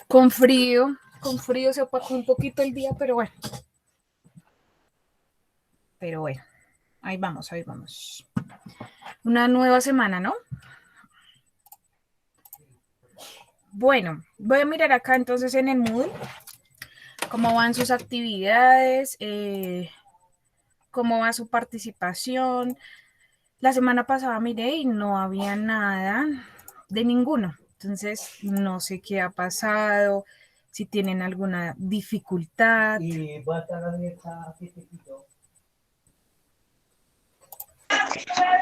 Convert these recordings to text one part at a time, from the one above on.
Con frío se opacó un poquito el día, pero bueno. Ahí vamos. Una nueva semana, ¿no? Bueno, voy a mirar acá entonces en el Moodle cómo van sus actividades, cómo va su participación. La semana pasada miré y no había nada de ninguno. Entonces, no sé qué ha pasado, si tienen alguna dificultad.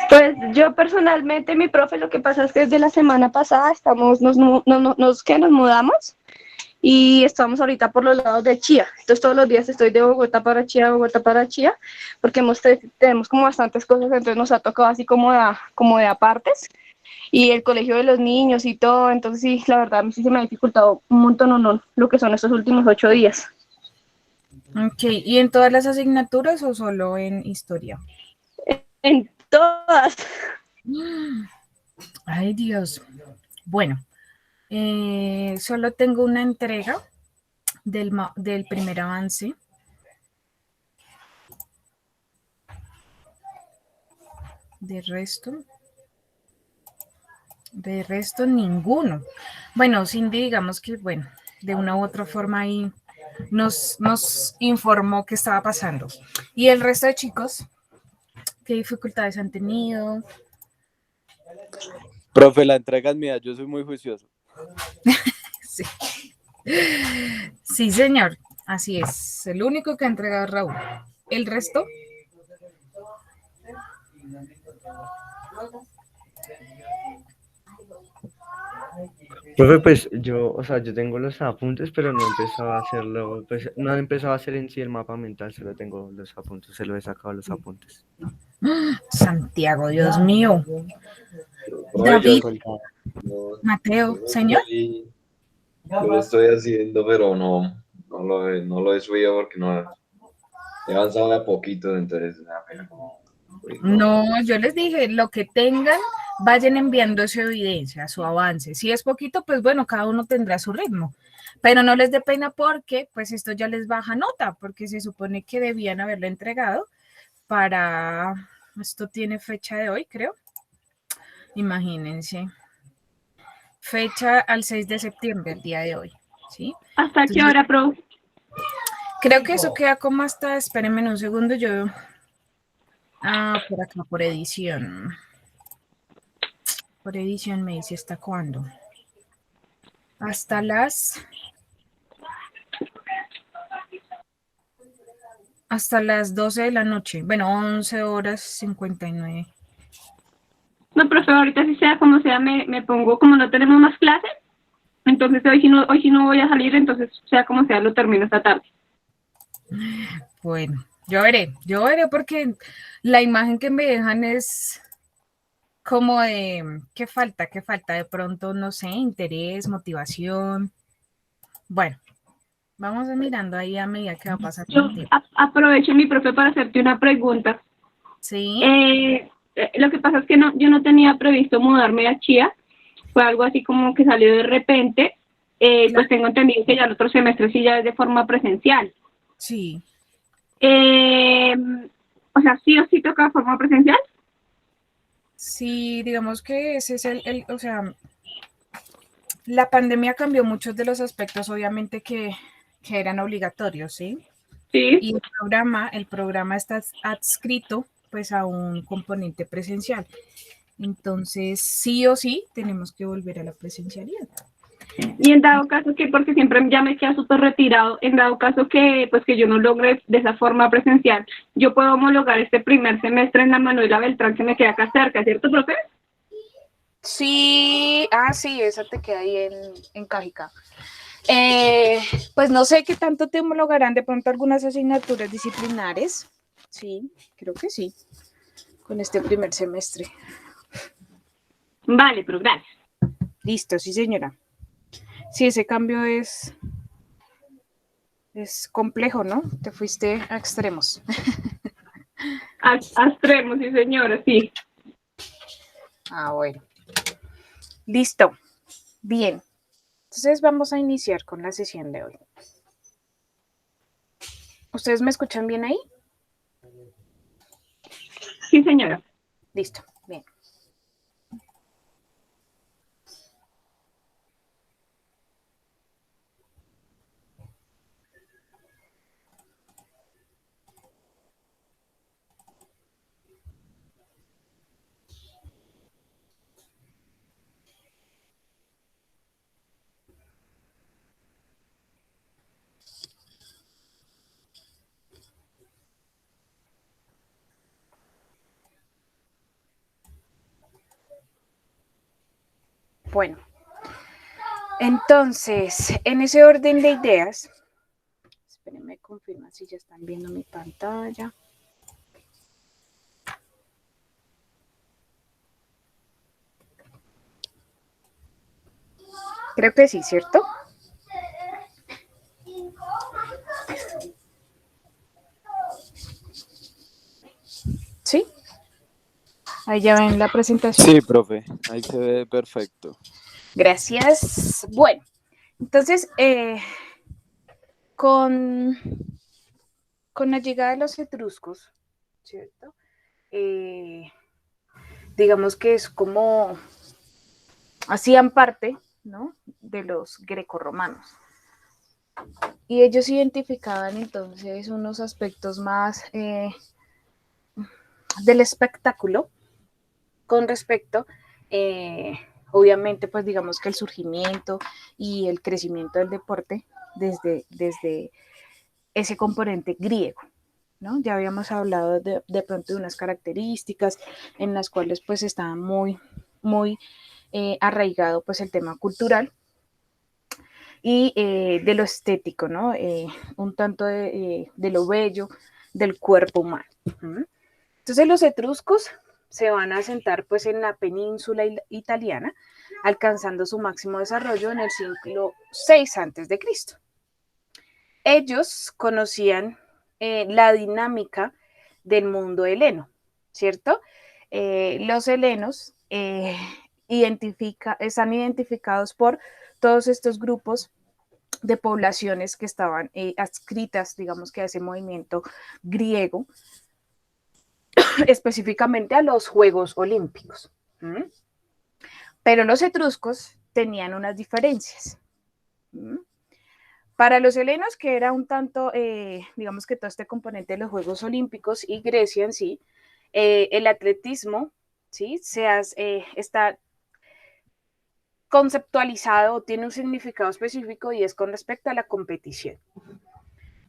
Pues yo personalmente, mi profe, lo que pasa es que desde la semana pasada nos mudamos y estamos ahorita por los lados de Chía. Entonces todos los días estoy de Bogotá para Chía, porque tenemos como bastantes cosas, entonces nos ha tocado así como de apartes. Y el colegio de los niños y todo, entonces sí, la verdad, a mí sí se me ha dificultado un montón lo que son estos últimos 8 días. Ok, ¿y en todas las asignaturas o solo en historia? En todas. Ay, Dios. Bueno, solo tengo una entrega del primer avance. De resto ninguno. Bueno, Cindy, digamos que, bueno, de una u otra forma ahí nos informó qué estaba pasando. Y el resto de chicos, ¿qué dificultades han tenido? Profe, la entrega es mía, yo soy muy juicioso. Sí. Sí, señor, así es. El único que ha entregado Raúl. ¿El resto? Profe, pues yo, o sea, yo tengo los apuntes, pero no he empezado a hacerlo, pues no he empezado a hacer en sí el mapa mental, solo tengo los apuntes, se lo he sacado los apuntes. Santiago, Dios mío. Profe, David, yo Mateo, señor. yo lo estoy haciendo, pero no lo he subido porque no he avanzado de a poquito, entonces me da pena como subirlo. No, yo les dije, lo que tengan, vayan enviando su evidencia, su avance. Si es poquito, pues bueno, cada uno tendrá su ritmo. Pero no les dé pena porque, pues esto ya les baja nota, porque se supone que debían haberlo entregado para, esto tiene fecha de hoy, creo. Imagínense. Fecha al 6 de septiembre, el día de hoy, ¿sí? ¿Hasta qué Entonces, hora, profe? creo que eso queda como hasta, espérenme un segundo, por acá, por edición. Por edición me dice hasta cuándo. Hasta las 12 de la noche. Bueno, 11 horas 59. No, profe, ahorita sí sea como sea, me pongo, como no tenemos más clases, entonces hoy sí no voy a salir, entonces sea como sea, lo termino esta tarde. Bueno, yo veré porque la imagen que me dejan es como de, ¿qué falta? De pronto, no sé, interés, motivación. Bueno, vamos a mirando ahí a medida que va pasando Yo el tiempo. aprovecho, mi profe, para hacerte una pregunta. Sí. Lo que pasa es que yo no tenía previsto mudarme a Chía, fue algo así como que salió de repente, pues tengo entendido que ya el otro semestre sí ya es de forma presencial. Sí. O sea, sí o sí toca forma presencial. Sí, digamos que ese es o sea, la pandemia cambió muchos de los aspectos, obviamente, que eran obligatorios, ¿sí? Sí. Y el programa está adscrito pues a un componente presencial. Entonces, sí o sí, tenemos que volver a la presencialidad. Y en dado caso que, porque siempre ya me queda súper retirado, en dado caso que, pues que yo no logre de esa forma presencial, yo puedo homologar este primer semestre en la Manuela Beltrán, que me queda acá cerca, ¿cierto, profe? Sí, sí, esa te queda ahí en Cajica. Pues no sé qué tanto te homologarán de pronto algunas asignaturas disciplinares. Sí, creo que sí, con este primer semestre. Vale, pero gracias. Listo, sí, señora. Sí, ese cambio es complejo, ¿no? Te fuiste a extremos. A extremos, sí, señora, sí. Bueno. Listo. Bien. Entonces vamos a iniciar con la sesión de hoy. ¿Ustedes me escuchan bien ahí? Sí, señora. Listo, bien. Bueno, entonces, en ese orden de ideas, espérenme, confirma si ya están viendo mi pantalla. Creo que sí, ¿cierto? ¿Sí? Ahí ya ven la presentación. Sí, profe, ahí se ve perfecto. Gracias. Bueno, entonces, con la llegada de los etruscos, ¿cierto? Digamos que es como hacían parte, ¿no?, de los grecorromanos. Y ellos identificaban entonces unos aspectos más del espectáculo con respecto, obviamente, pues digamos que el surgimiento y el crecimiento del deporte desde ese componente griego, ¿no? Ya habíamos hablado de pronto de unas características en las cuales pues estaba muy arraigado pues el tema cultural y de lo estético, ¿no? Un tanto de lo bello del cuerpo humano. Entonces los etruscos se van a asentar pues en la península italiana, alcanzando su máximo desarrollo en el siglo VI a.C. Ellos conocían la dinámica del mundo heleno, ¿cierto? Los helenos están identificados por todos estos grupos de poblaciones que estaban adscritas, digamos que a ese movimiento griego, específicamente a los Juegos Olímpicos. Pero los etruscos tenían unas diferencias. Para los helenos, que era un tanto, digamos que todo este componente de los Juegos Olímpicos y Grecia en sí, el atletismo, ¿sí?, está conceptualizado o tiene un significado específico y es con respecto a la competición.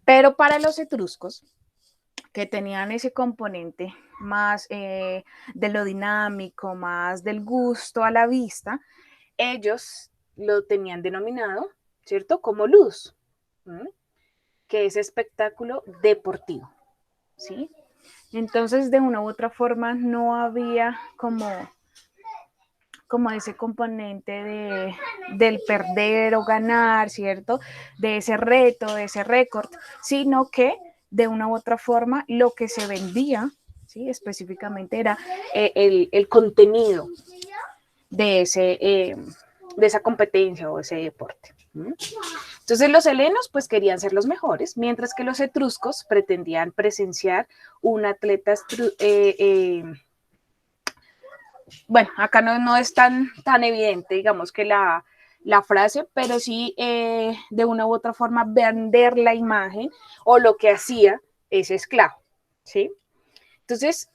Pero para los etruscos, que tenían ese componente más de lo dinámico, más del gusto a la vista, ellos lo tenían denominado, ¿cierto?, como ludus, que es espectáculo deportivo, ¿sí? Entonces, de una u otra forma, no había como ese componente del perder o ganar, ¿cierto?, de ese reto, de ese récord, sino que de una u otra forma lo que se vendía, ¿sí?, específicamente era el contenido de esa competencia o ese deporte. Entonces los helenos pues querían ser los mejores, mientras que los etruscos pretendían presenciar un atleta bueno, acá no es tan evidente, digamos, que la frase, pero sí de una u otra forma vender la imagen o lo que hacía ese esclavo, ¿sí? Entonces,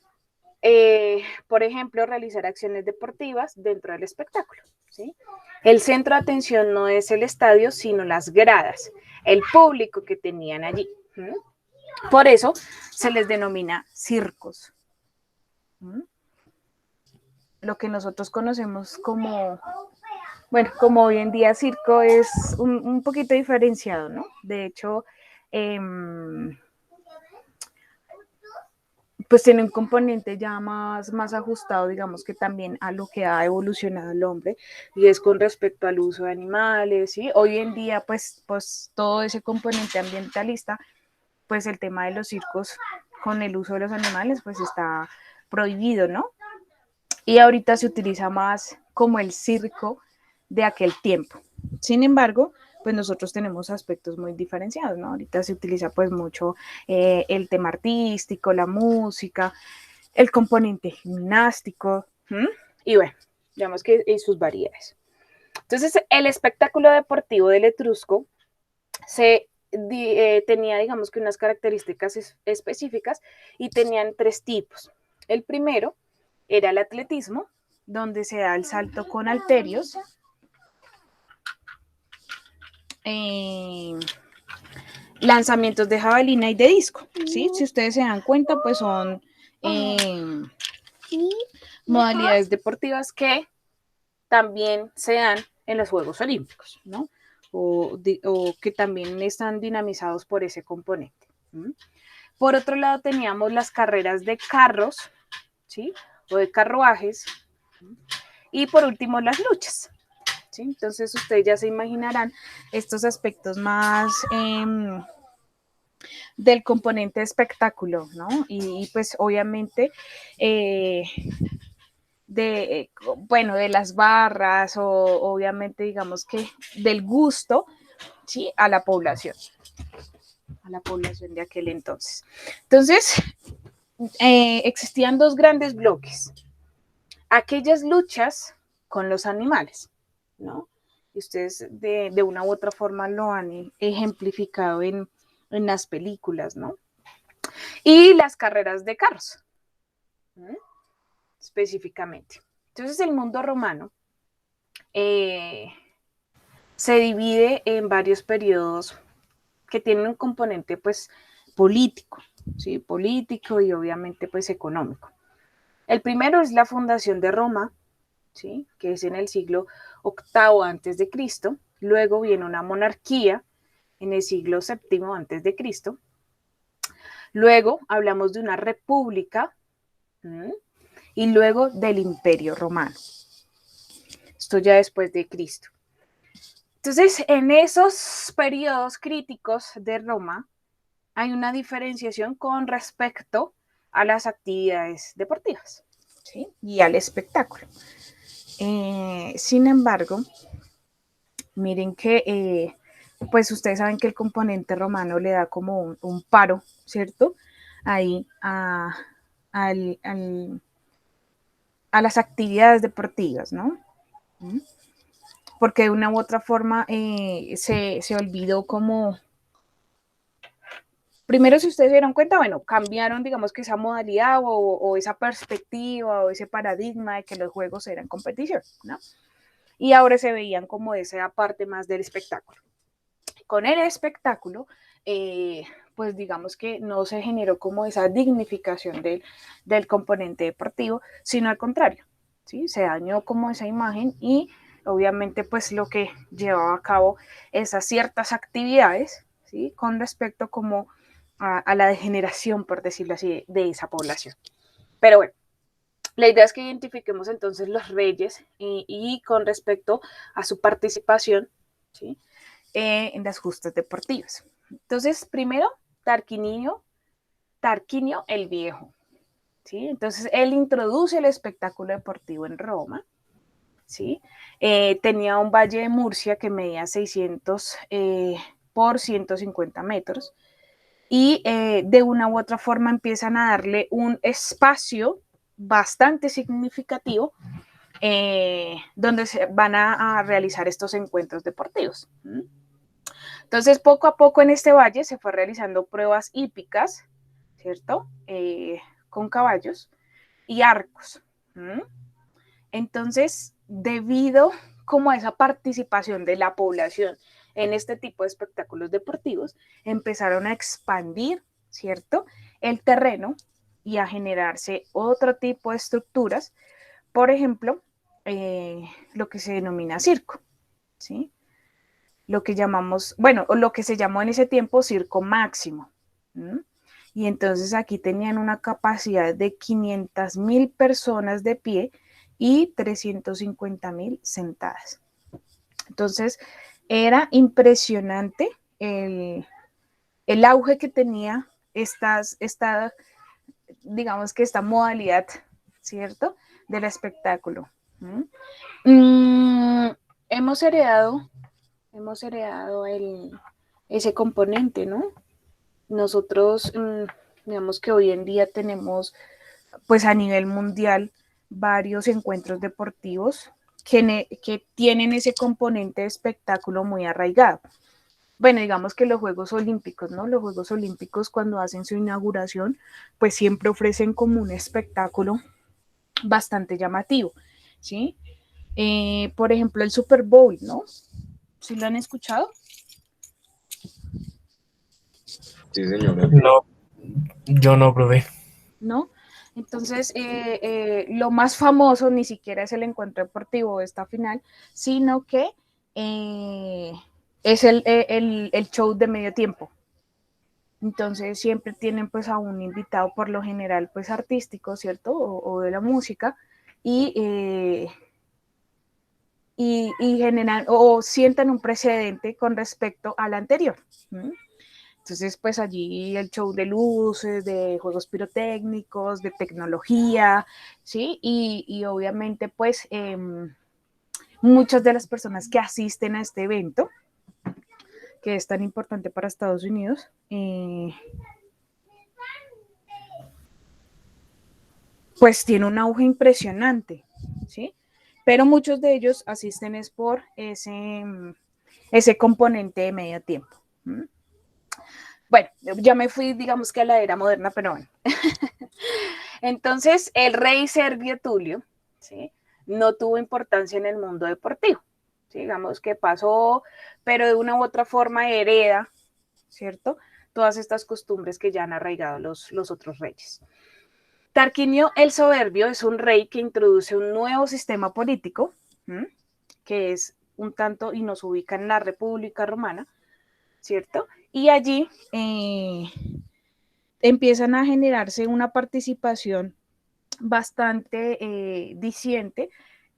por ejemplo, realizar acciones deportivas dentro del espectáculo, ¿sí? El centro de atención no es el estadio, sino las gradas, el público que tenían allí. Por eso se les denomina circos. Lo que nosotros conocemos como, bueno, como hoy en día circo es un poquito diferenciado, ¿no? De hecho, pues tiene un componente ya más ajustado, digamos que también a lo que ha evolucionado el hombre, y es con respecto al uso de animales, ¿sí? Hoy en día, pues todo ese componente ambientalista, pues el tema de los circos con el uso de los animales, pues está prohibido, ¿no? Y ahorita se utiliza más como el circo de aquel tiempo. Sin embargo, pues nosotros tenemos aspectos muy diferenciados, ¿no? Ahorita se utiliza pues mucho el tema artístico, la música, el componente gimnástico, y bueno, digamos que sus variedades. Entonces, el espectáculo deportivo del Etrusco tenía, digamos que unas características específicas y tenían 3 tipos. El primero era el atletismo, donde se da el salto con halterios, lanzamientos de jabalina y de disco, ¿sí? Si ustedes se dan cuenta, pues son modalidades deportivas que también se dan en los Juegos Olímpicos, ¿no? O que también están dinamizados por ese componente. Por otro lado, teníamos las carreras de carros, ¿sí? O de carruajes. Y por último, las luchas, ¿sí? Entonces, ustedes ya se imaginarán estos aspectos más del componente espectáculo, ¿no? Y pues, obviamente, de las barras o obviamente digamos que del gusto, ¿sí? A la población de aquel entonces. Entonces, existían 2 grandes bloques. Aquellas luchas con los animales, ¿no? Y ustedes de una u otra forma lo han ejemplificado en las películas, ¿no? Y las carreras de carros, ¿no? Específicamente. Entonces, el mundo romano se divide en varios periodos que tienen un componente, pues, político, ¿sí? Político y obviamente, pues, económico. El primero es la fundación de Roma, ¿sí? Que es en el siglo VIII antes de Cristo. Luego viene una monarquía en el siglo VII antes de Cristo. Luego hablamos de una república, y luego del Imperio Romano. Esto ya después de Cristo. Entonces, en esos periodos críticos de Roma hay una diferenciación con respecto a las actividades deportivas, ¿sí? Y al espectáculo. Sin embargo, miren que, pues ustedes saben que el componente romano le da como un paro, ¿cierto? Ahí a las actividades deportivas, ¿no? Porque de una u otra forma se olvidó como... Primero, si ustedes se dieron cuenta, bueno, cambiaron, digamos que esa modalidad o esa perspectiva o ese paradigma de que los juegos eran competición, ¿no? Y ahora se veían como esa parte más del espectáculo. Con el espectáculo, pues digamos que no se generó como esa dignificación del componente deportivo, sino al contrario, ¿sí? Se dañó como esa imagen y obviamente pues lo que llevaba a cabo esas ciertas actividades, ¿sí? Con respecto como a la degeneración, por decirlo así, de esa población. Pero bueno, la idea es que identifiquemos entonces los reyes y con respecto a su participación, ¿sí? En las justas deportivas. Entonces, primero, Tarquinio el Viejo, ¿sí? Entonces, él introduce el espectáculo deportivo en Roma, ¿sí? Tenía un valle de Murcia que medía 600 por 150 metros y de una u otra forma empiezan a darle un espacio bastante significativo donde se van a realizar estos encuentros deportivos. Entonces, poco a poco en este valle se fue realizando pruebas hípicas, ¿cierto? Con caballos y arcos. Entonces, debido como a esa participación de la población en este tipo de espectáculos deportivos, empezaron a expandir, ¿cierto?, el terreno y a generarse otro tipo de estructuras, por ejemplo, lo que se denomina circo, ¿sí? Lo que llamamos, bueno, lo que se llamó en ese tiempo circo máximo. Y entonces aquí tenían una capacidad de 500,000 personas de pie y 350,000 sentadas. Entonces, era impresionante el auge que tenía digamos que esta modalidad, ¿cierto?, del espectáculo. hemos heredado ese componente, ¿no? Nosotros, digamos que hoy en día tenemos, pues a nivel mundial, varios encuentros deportivos que tienen ese componente de espectáculo muy arraigado. Bueno, digamos que los Juegos Olímpicos, ¿no? Los Juegos Olímpicos cuando hacen su inauguración, pues siempre ofrecen como un espectáculo bastante llamativo, ¿sí? Por ejemplo, el Super Bowl, ¿no? ¿Sí lo han escuchado? Sí, señora. No, yo no probé. ¿No? Entonces, lo más famoso ni siquiera es el encuentro deportivo de esta final, sino que es el show de medio tiempo. Entonces, siempre tienen pues a un invitado, por lo general, pues artístico, ¿cierto? O de la música, y, generan o sientan un precedente con respecto al anterior. Entonces, pues allí el show de luces, de juegos pirotécnicos, de tecnología, ¿sí? Y obviamente, pues, muchas de las personas que asisten a este evento, que es tan importante para Estados Unidos, pues tiene un auge impresionante, ¿sí? Pero muchos de ellos asisten es por ese componente de medio tiempo. Bueno, ya me fui, digamos que a la era moderna, pero bueno. Entonces, el rey Servio Tulio, ¿sí? No tuvo importancia en el mundo deportivo. ¿Sí? Digamos que pasó, pero de una u otra forma hereda, ¿cierto? Todas estas costumbres que ya han arraigado los otros reyes. Tarquinio el Soberbio es un rey que introduce un nuevo sistema político, que es un tanto y nos ubica en la República Romana, ¿cierto? Y allí empiezan a generarse una participación bastante diciente,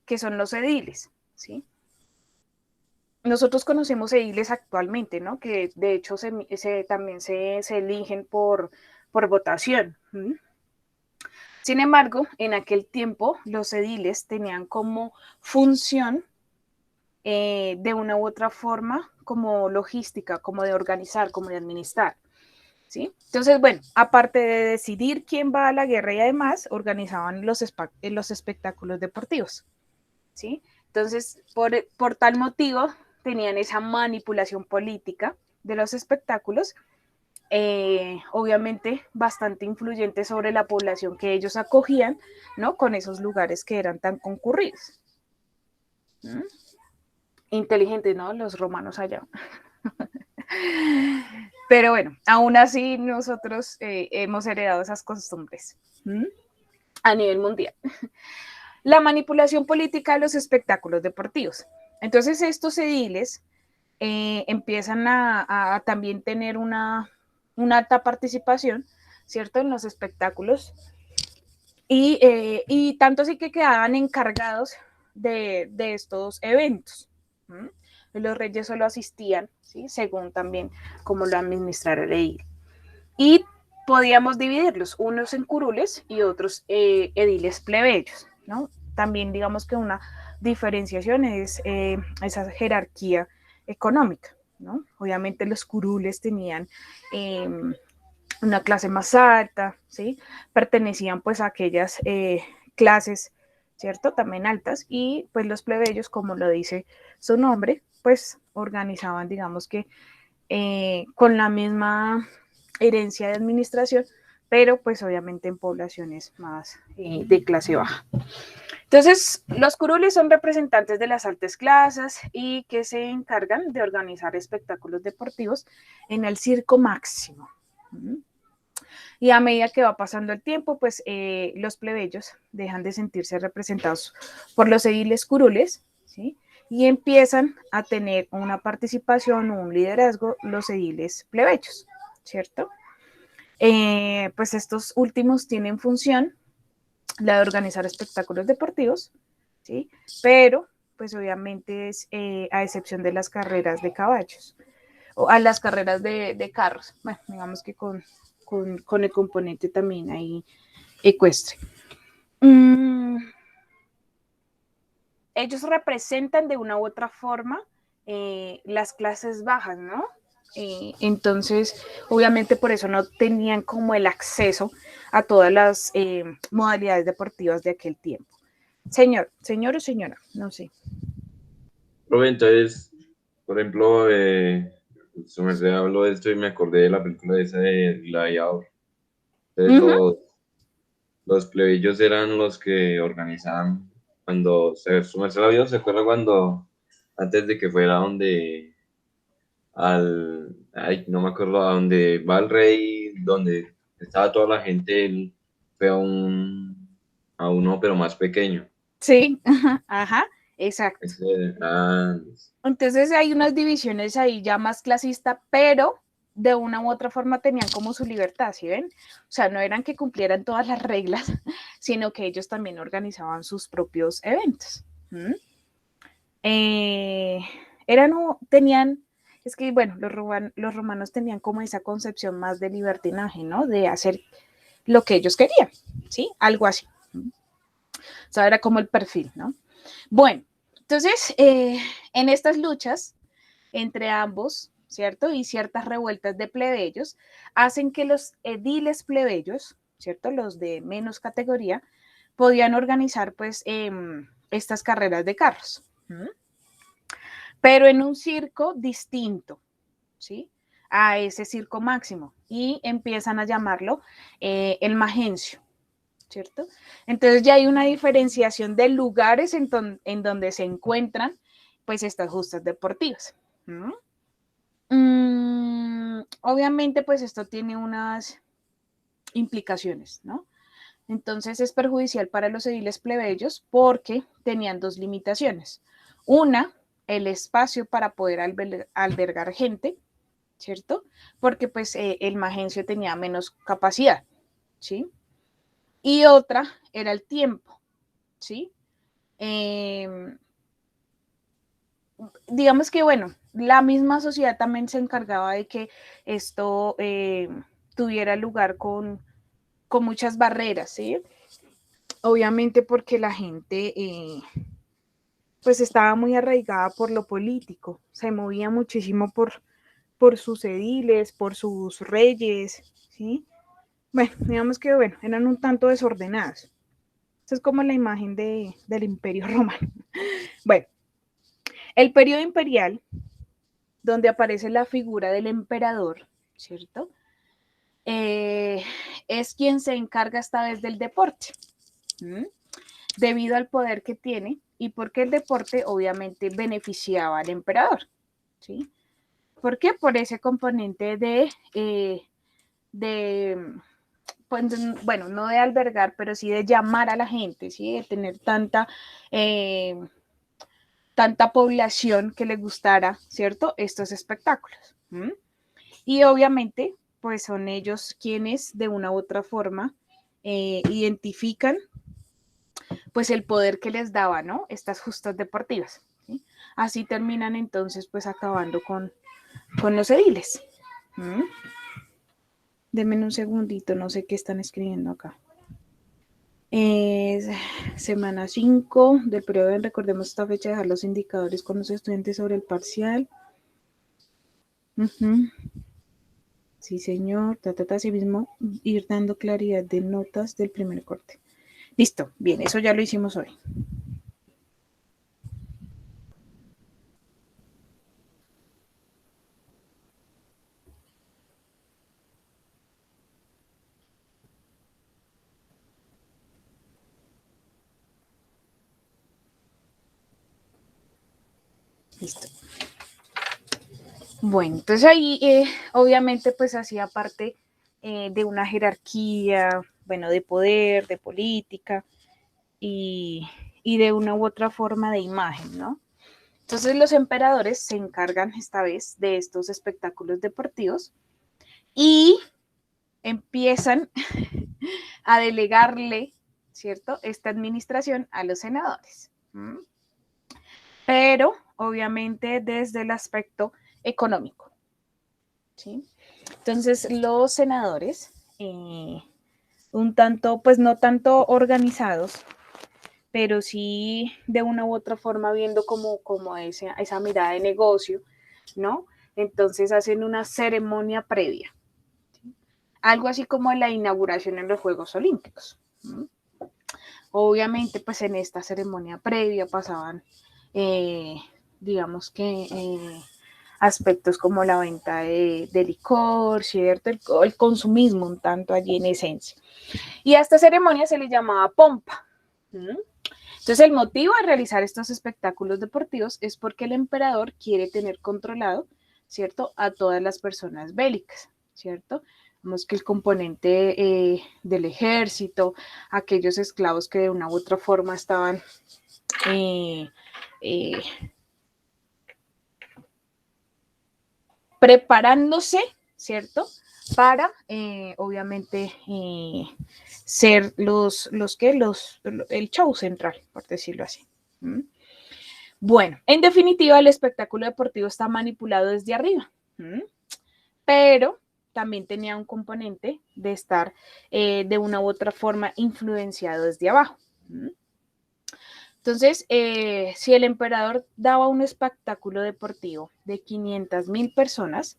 que son los ediles, ¿sí? Nosotros conocemos ediles actualmente, ¿no? Que de hecho también se eligen por votación. Sin embargo, en aquel tiempo los ediles tenían como función de una u otra forma como logística, como de organizar, como de administrar. ¿Sí? Entonces, bueno, aparte de decidir quién va a la guerra y además organizaban los espectáculos deportivos. ¿Sí? Entonces, por tal motivo, tenían esa manipulación política de los espectáculos, obviamente bastante influyente sobre la población que ellos acogían, ¿no? Con esos lugares que eran tan concurridos. Inteligentes, ¿no? Los romanos allá. Pero bueno, aún así nosotros hemos heredado esas costumbres a nivel mundial. La manipulación política de los espectáculos deportivos. Entonces estos ediles empiezan a también tener una alta participación, ¿cierto? En los espectáculos y tanto así que quedaban encargados de estos eventos. Los reyes solo asistían, ¿sí? Según también cómo lo administrara el edil. Y podíamos dividirlos, unos en curules y otros ediles plebeyos, ¿no? También digamos que una diferenciación es esa jerarquía económica, ¿no? Obviamente los curules tenían una clase más alta, ¿sí? Pertenecían pues a aquellas clases, ¿cierto? También altas, y pues los plebeyos, como lo dice su nombre, pues organizaban, digamos que con la misma herencia de administración, pero pues obviamente en poblaciones más de clase baja. Entonces, los curules son representantes de las altas clases y que se encargan de organizar espectáculos deportivos en el circo máximo. Y a medida que va pasando el tiempo, pues los plebeyos dejan de sentirse representados por los ediles curules, ¿sí? Y empiezan a tener una participación o un liderazgo los ediles plebeyos, ¿cierto? Pues estos últimos tienen función la de organizar espectáculos deportivos, ¿sí? Pero pues obviamente es a excepción de las carreras de caballos o a las carreras de carros, bueno, digamos que con el componente también ahí ecuestre. ellos representan de una u otra forma las clases bajas, ¿no? Entonces, obviamente por eso no tenían como el acceso a todas las modalidades deportivas de aquel tiempo. Señor o señora, no sé. Profe, entonces, por ejemplo, su merced habló de esto y me acordé de la película esa de Gladiador. Entonces, los plebeyos eran los que organizaban cuando su merced la vio, ¿se acuerda cuando, antes de que fuera donde, ay, no me acuerdo, a donde va el rey, donde estaba toda la gente, él fue a uno, pero más pequeño. Sí, ajá, exacto. Ah, Entonces hay unas divisiones ahí ya más clasistas, pero de una u otra forma tenían como su libertad, ¿sí ven? O sea, no eran que cumplieran todas las reglas, sino que ellos también organizaban sus propios eventos. Tenían, es que bueno, los romanos tenían como esa concepción más de libertinaje, ¿no? De hacer lo que ellos querían, ¿sí? Algo así. O sea, era como el perfil, ¿no? Bueno, entonces, en estas luchas entre ambos, ¿cierto? Y ciertas revueltas de plebeyos hacen que los ediles plebeyos, ¿cierto? Los de menos categoría, podían organizar, pues, estas carreras de carros. Pero en un circo distinto, ¿sí? A ese circo máximo. Y empiezan a llamarlo el magencio, ¿cierto? Entonces ya hay una diferenciación de lugares en donde se encuentran pues estas justas deportivas. Obviamente pues esto tiene unas implicaciones, ¿no? Entonces es perjudicial para los ediles plebeyos porque tenían dos limitaciones. Una, el espacio para poder albergar gente, ¿cierto? Porque pues el magencio tenía menos capacidad, ¿sí? Y otra era el tiempo, ¿sí? Digamos que, bueno, la misma sociedad también se encargaba de que esto tuviera lugar con muchas barreras, ¿sí? Obviamente porque la gente pues estaba muy arraigada por lo político, se movía muchísimo por sus ediles, por sus reyes, ¿sí? Bueno, digamos que, bueno, eran un tanto desordenados. Esa es como la imagen del Imperio Romano. Bueno, el periodo imperial, donde aparece la figura del emperador, ¿cierto? Es quien se encarga esta vez del deporte, debido al poder que tiene y porque el deporte obviamente beneficiaba al emperador, ¿sí? ¿Por qué? Por ese componente pues, bueno, no de albergar, pero sí de llamar a la gente, ¿sí? De tener tanta población que le gustara, ¿cierto? Estos espectáculos. Y obviamente, pues son ellos quienes de una u otra forma identifican pues el poder que les daba, ¿no? Estas justas deportivas. ¿Sí? Así terminan entonces pues acabando con los ediles. Denme un segundito, no sé qué están escribiendo acá. Semana 5 del periodo, recordemos esta fecha, dejar los indicadores con los estudiantes sobre el parcial. Sí, señor. Así mismo, ir dando claridad de notas del primer corte. Listo, bien, eso ya lo hicimos hoy. Listo. Bueno, entonces ahí obviamente pues hacía parte de una jerarquía, bueno, de poder, de política y de una u otra forma de imagen, ¿no? Entonces los emperadores se encargan esta vez de estos espectáculos deportivos y empiezan a delegarle, ¿cierto?, esta administración a los senadores. Pero obviamente desde el aspecto económico, ¿sí? Entonces los senadores, un tanto, pues no tanto organizados, pero sí de una u otra forma viendo como esa mirada de negocio, ¿no? Entonces hacen una ceremonia previa, ¿sí? Algo así como la inauguración en los Juegos Olímpicos. Obviamente, pues en esta ceremonia previa pasaban, digamos que, aspectos como la venta de licor, ¿cierto? El consumismo un tanto allí en esencia. Y a esta ceremonia se le llamaba pompa. Entonces, el motivo de realizar estos espectáculos deportivos es porque el emperador quiere tener controlado, ¿cierto?, a todas las personas bélicas, ¿cierto? Vemos que el componente del ejército, aquellos esclavos que de una u otra forma estaban preparándose, ¿cierto?, para, obviamente, ser el show central, por decirlo así. Bueno, en definitiva, el espectáculo deportivo está manipulado desde arriba, pero también tenía un componente de estar de una u otra forma influenciado desde abajo. Entonces, si el emperador daba un espectáculo deportivo de 500,000 personas,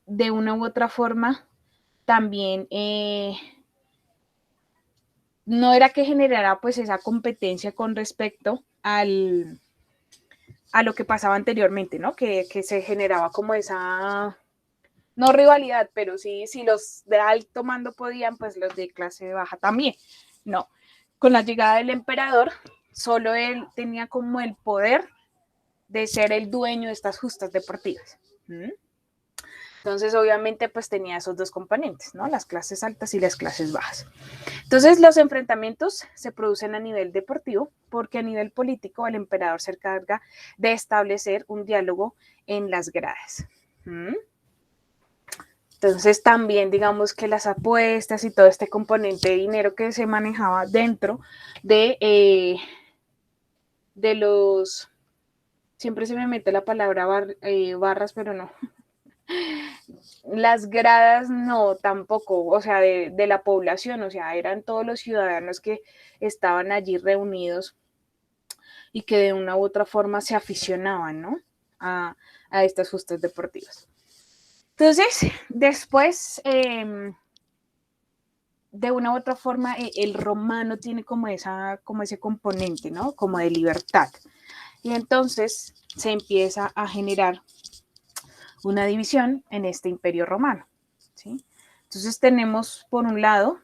de una u otra forma, también no era que generara pues esa competencia con respecto a lo que pasaba anteriormente, ¿no? Que se generaba como esa, no rivalidad, pero sí, si los de alto mando podían, pues los de clase baja también, no. Con la llegada del emperador, solo él tenía como el poder de ser el dueño de estas justas deportivas. Entonces, obviamente, pues tenía esos dos componentes, ¿no? Las clases altas y las clases bajas. Entonces, los enfrentamientos se producen a nivel deportivo porque a nivel político el emperador se encarga de establecer un diálogo en las gradas. Entonces, también digamos que las apuestas y todo este componente de dinero que se manejaba dentro de los... Siempre se me mete la palabra barras, pero no. Las gradas no, tampoco, o sea, de la población, o sea, eran todos los ciudadanos que estaban allí reunidos y que de una u otra forma se aficionaban, ¿no?, a estas justas deportivas. Entonces, después, de una u otra forma, el romano tiene como ese componente, ¿no?, como de libertad. Y entonces se empieza a generar una división en este imperio romano, ¿sí? Entonces tenemos por un lado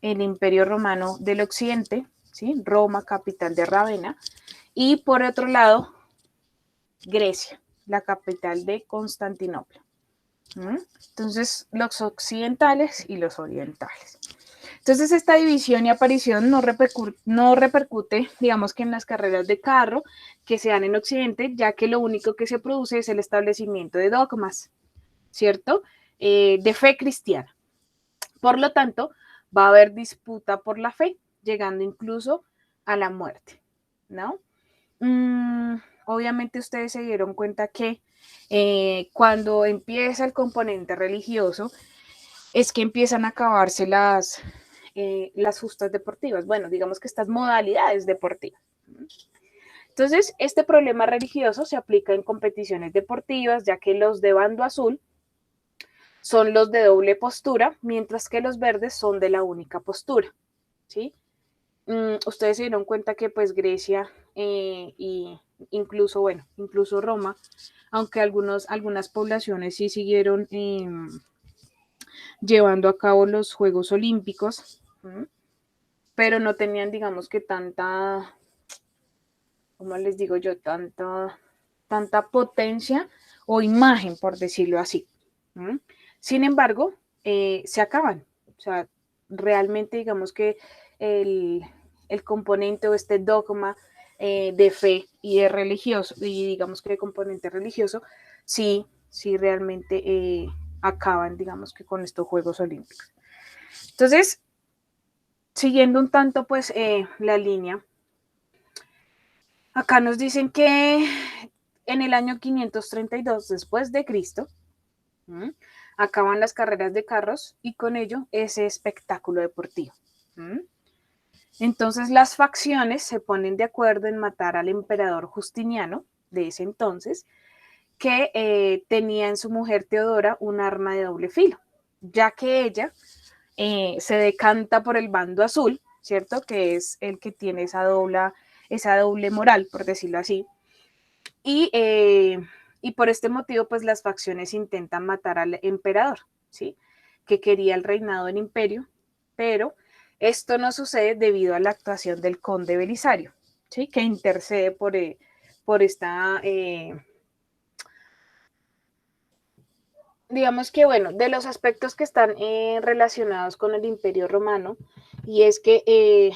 el imperio romano del occidente, ¿sí?, Roma, capital de Rávena, y por otro lado Grecia, la capital de Constantinopla. Entonces los occidentales y los orientales. Entonces esta división y aparición no repercute, digamos que en las carreras de carro que se dan en Occidente, ya que lo único que se produce es el establecimiento de dogmas, ¿cierto?, de fe cristiana. Por lo tanto, va a haber disputa por la fe, llegando incluso a la muerte, ¿no? Obviamente ustedes se dieron cuenta que cuando empieza el componente religioso, es que empiezan a acabarse las justas deportivas, bueno, digamos que estas modalidades deportivas. Entonces, este problema religioso se aplica en competiciones deportivas, ya que los de bando azul son los de doble postura, mientras que los verdes son de la única postura, ¿sí? Ustedes se dieron cuenta que pues Grecia y incluso Roma, aunque algunas poblaciones sí siguieron llevando a cabo los Juegos Olímpicos, pero no tenían, digamos que tanta, ¿cómo les digo yo? Tanta potencia o imagen, por decirlo así. Sin embargo, se acaban. O sea, realmente digamos que el componente o este dogma de fe y de religioso, y digamos que de componente religioso, sí realmente acaban, digamos que con estos Juegos Olímpicos. Entonces, siguiendo un tanto pues la línea, acá nos dicen que en el año 532 después de Cristo, acaban las carreras de carros y con ello ese espectáculo deportivo. Entonces las facciones se ponen de acuerdo en matar al emperador Justiniano de ese entonces, que tenía en su mujer Teodora un arma de doble filo, ya que ella se decanta por el bando azul, ¿cierto? Que es el que tiene esa doble moral, por decirlo así. Y por este motivo, pues las facciones intentan matar al emperador, ¿sí? Que quería el reinado del imperio, pero esto no sucede debido a la actuación del conde Belisario, ¿sí? Que intercede por esta, digamos que, bueno, de los aspectos que están relacionados con el imperio romano, y es que,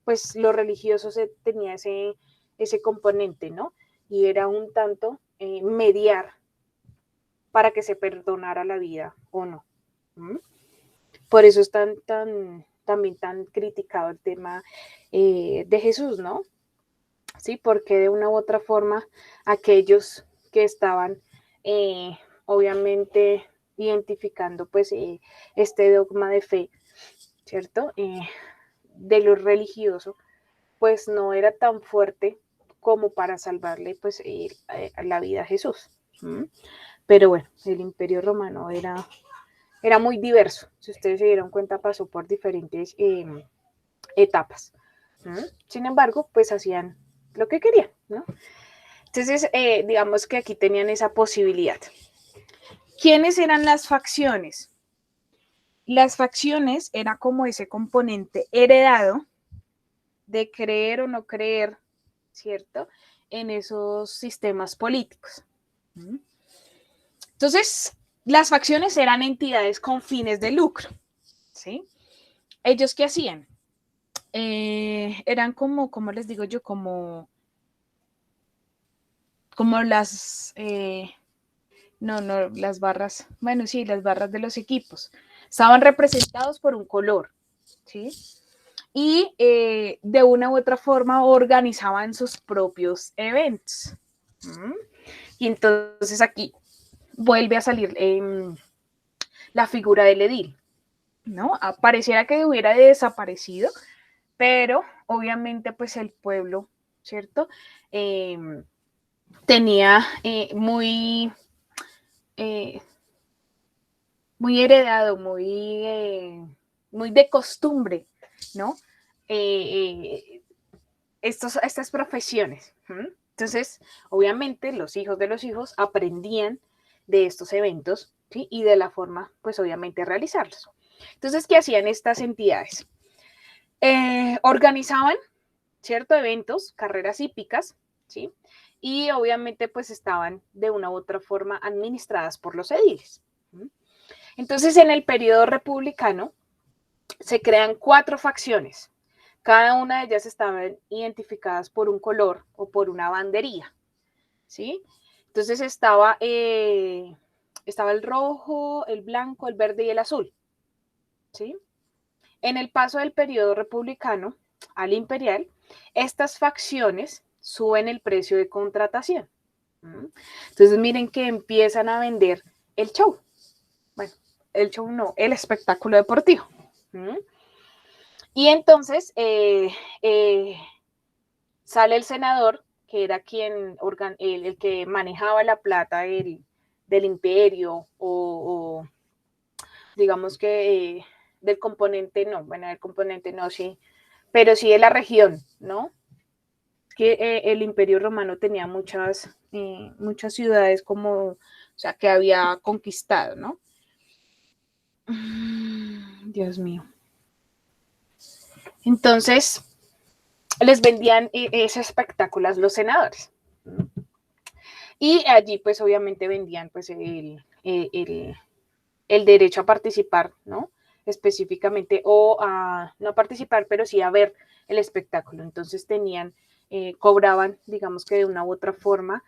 pues, lo religioso tenía ese componente, ¿no? Y era un tanto mediar para que se perdonara la vida o no. ¿Mm? Por eso es también tan criticado el tema de Jesús, ¿no? Sí, porque de una u otra forma aquellos que estaban obviamente identificando pues este dogma de fe, ¿cierto? De lo religioso, pues no era tan fuerte como para salvarle pues la vida a Jesús. ¿Mm? Pero bueno, el imperio romano era muy diverso. Si ustedes se dieron cuenta, pasó por diferentes etapas. ¿Mm? Sin embargo, pues hacían lo que querían, ¿no? Entonces, digamos que aquí tenían esa posibilidad. ¿Quiénes eran las facciones? Las facciones era como ese componente heredado de creer o no creer, ¿cierto? En esos sistemas políticos. ¿Mm? Entonces, las facciones eran entidades con fines de lucro, ¿sí? ¿Ellos qué hacían? Eran como les digo yo, como las, no, las barras, bueno, sí, las barras de los equipos. Estaban representados por un color, ¿sí? Y de una u otra forma organizaban sus propios eventos. ¿Mm? Y entonces aquí vuelve a salir la figura del edil, ¿no? Pareciera que hubiera desaparecido, pero obviamente pues el pueblo, ¿cierto? Tenía muy heredado, muy de costumbre, ¿no? Estas profesiones. ¿Mm? Entonces, obviamente, los hijos de los hijos aprendían de estos eventos, ¿sí? Y de la forma, pues obviamente, realizarlos. Entonces, ¿qué hacían estas entidades? Organizaban, ¿cierto? Eventos, carreras hípicas, ¿sí? Y obviamente, pues estaban de una u otra forma administradas por los ediles. ¿Mm? Entonces, en el periodo republicano se crean 4 facciones. Cada una de ellas estaban identificadas por un color o por una bandería, ¿sí? Entonces estaba el rojo, el blanco, el verde y el azul, ¿sí? En el paso del periodo republicano al imperial, estas facciones suben el precio de contratación. ¿Mm? Entonces miren que empiezan a vender el show. Bueno, el show no, el espectáculo deportivo. ¿Mm? Y entonces sale el senador, que era el que manejaba la plata del imperio, o digamos que del componente, no, bueno, del componente no, sí, pero sí de la región, ¿no? Que el imperio romano tenía muchas ciudades como, o sea, que había conquistado, ¿no? Dios mío. Entonces, les vendían ese espectáculo a los senadores. Y allí, pues, obviamente vendían, pues, el derecho a participar, ¿no? Específicamente, o a no participar, pero sí a ver el espectáculo. Entonces cobraban, digamos que de una u otra forma,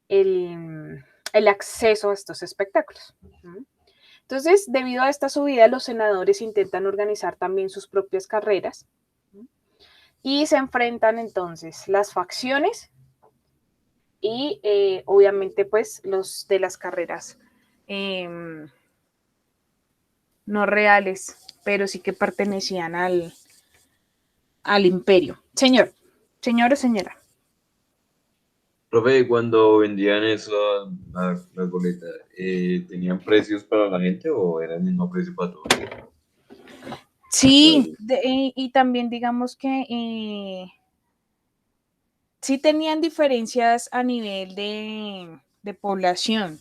el acceso a estos espectáculos. ¿Mm? Entonces, debido a esta subida, los senadores intentan organizar también sus propias carreras. ¿Mm? Y se enfrentan entonces las facciones y obviamente pues los de las carreras no reales, pero sí que pertenecían al imperio. Señor o señora. Profe, cuando vendían eso, las boletas, ¿tenían precios para la gente o era el mismo precio para todos? Sí, y también digamos que sí tenían diferencias a nivel de población.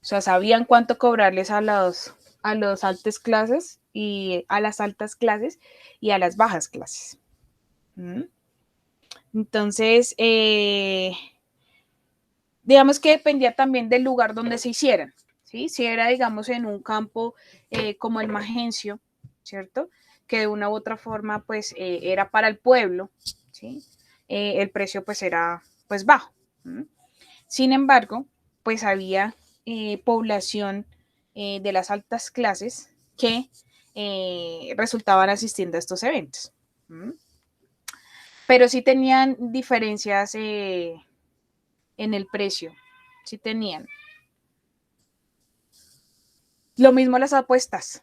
O sea, sabían cuánto cobrarles a los altas clases y a las altas clases y a las bajas clases. ¿Mm? Entonces, digamos que dependía también del lugar donde se hicieran, ¿sí? Si era, digamos, en un campo como el Magencio, ¿cierto? Que de una u otra forma, pues, era para el pueblo, ¿sí? El precio, pues, era, pues, bajo. ¿Mm? Sin embargo, pues, había población de las altas clases que resultaban asistiendo a estos eventos. ¿Mm? Pero sí tenían diferencias en el precio, sí tenían. Lo mismo las apuestas.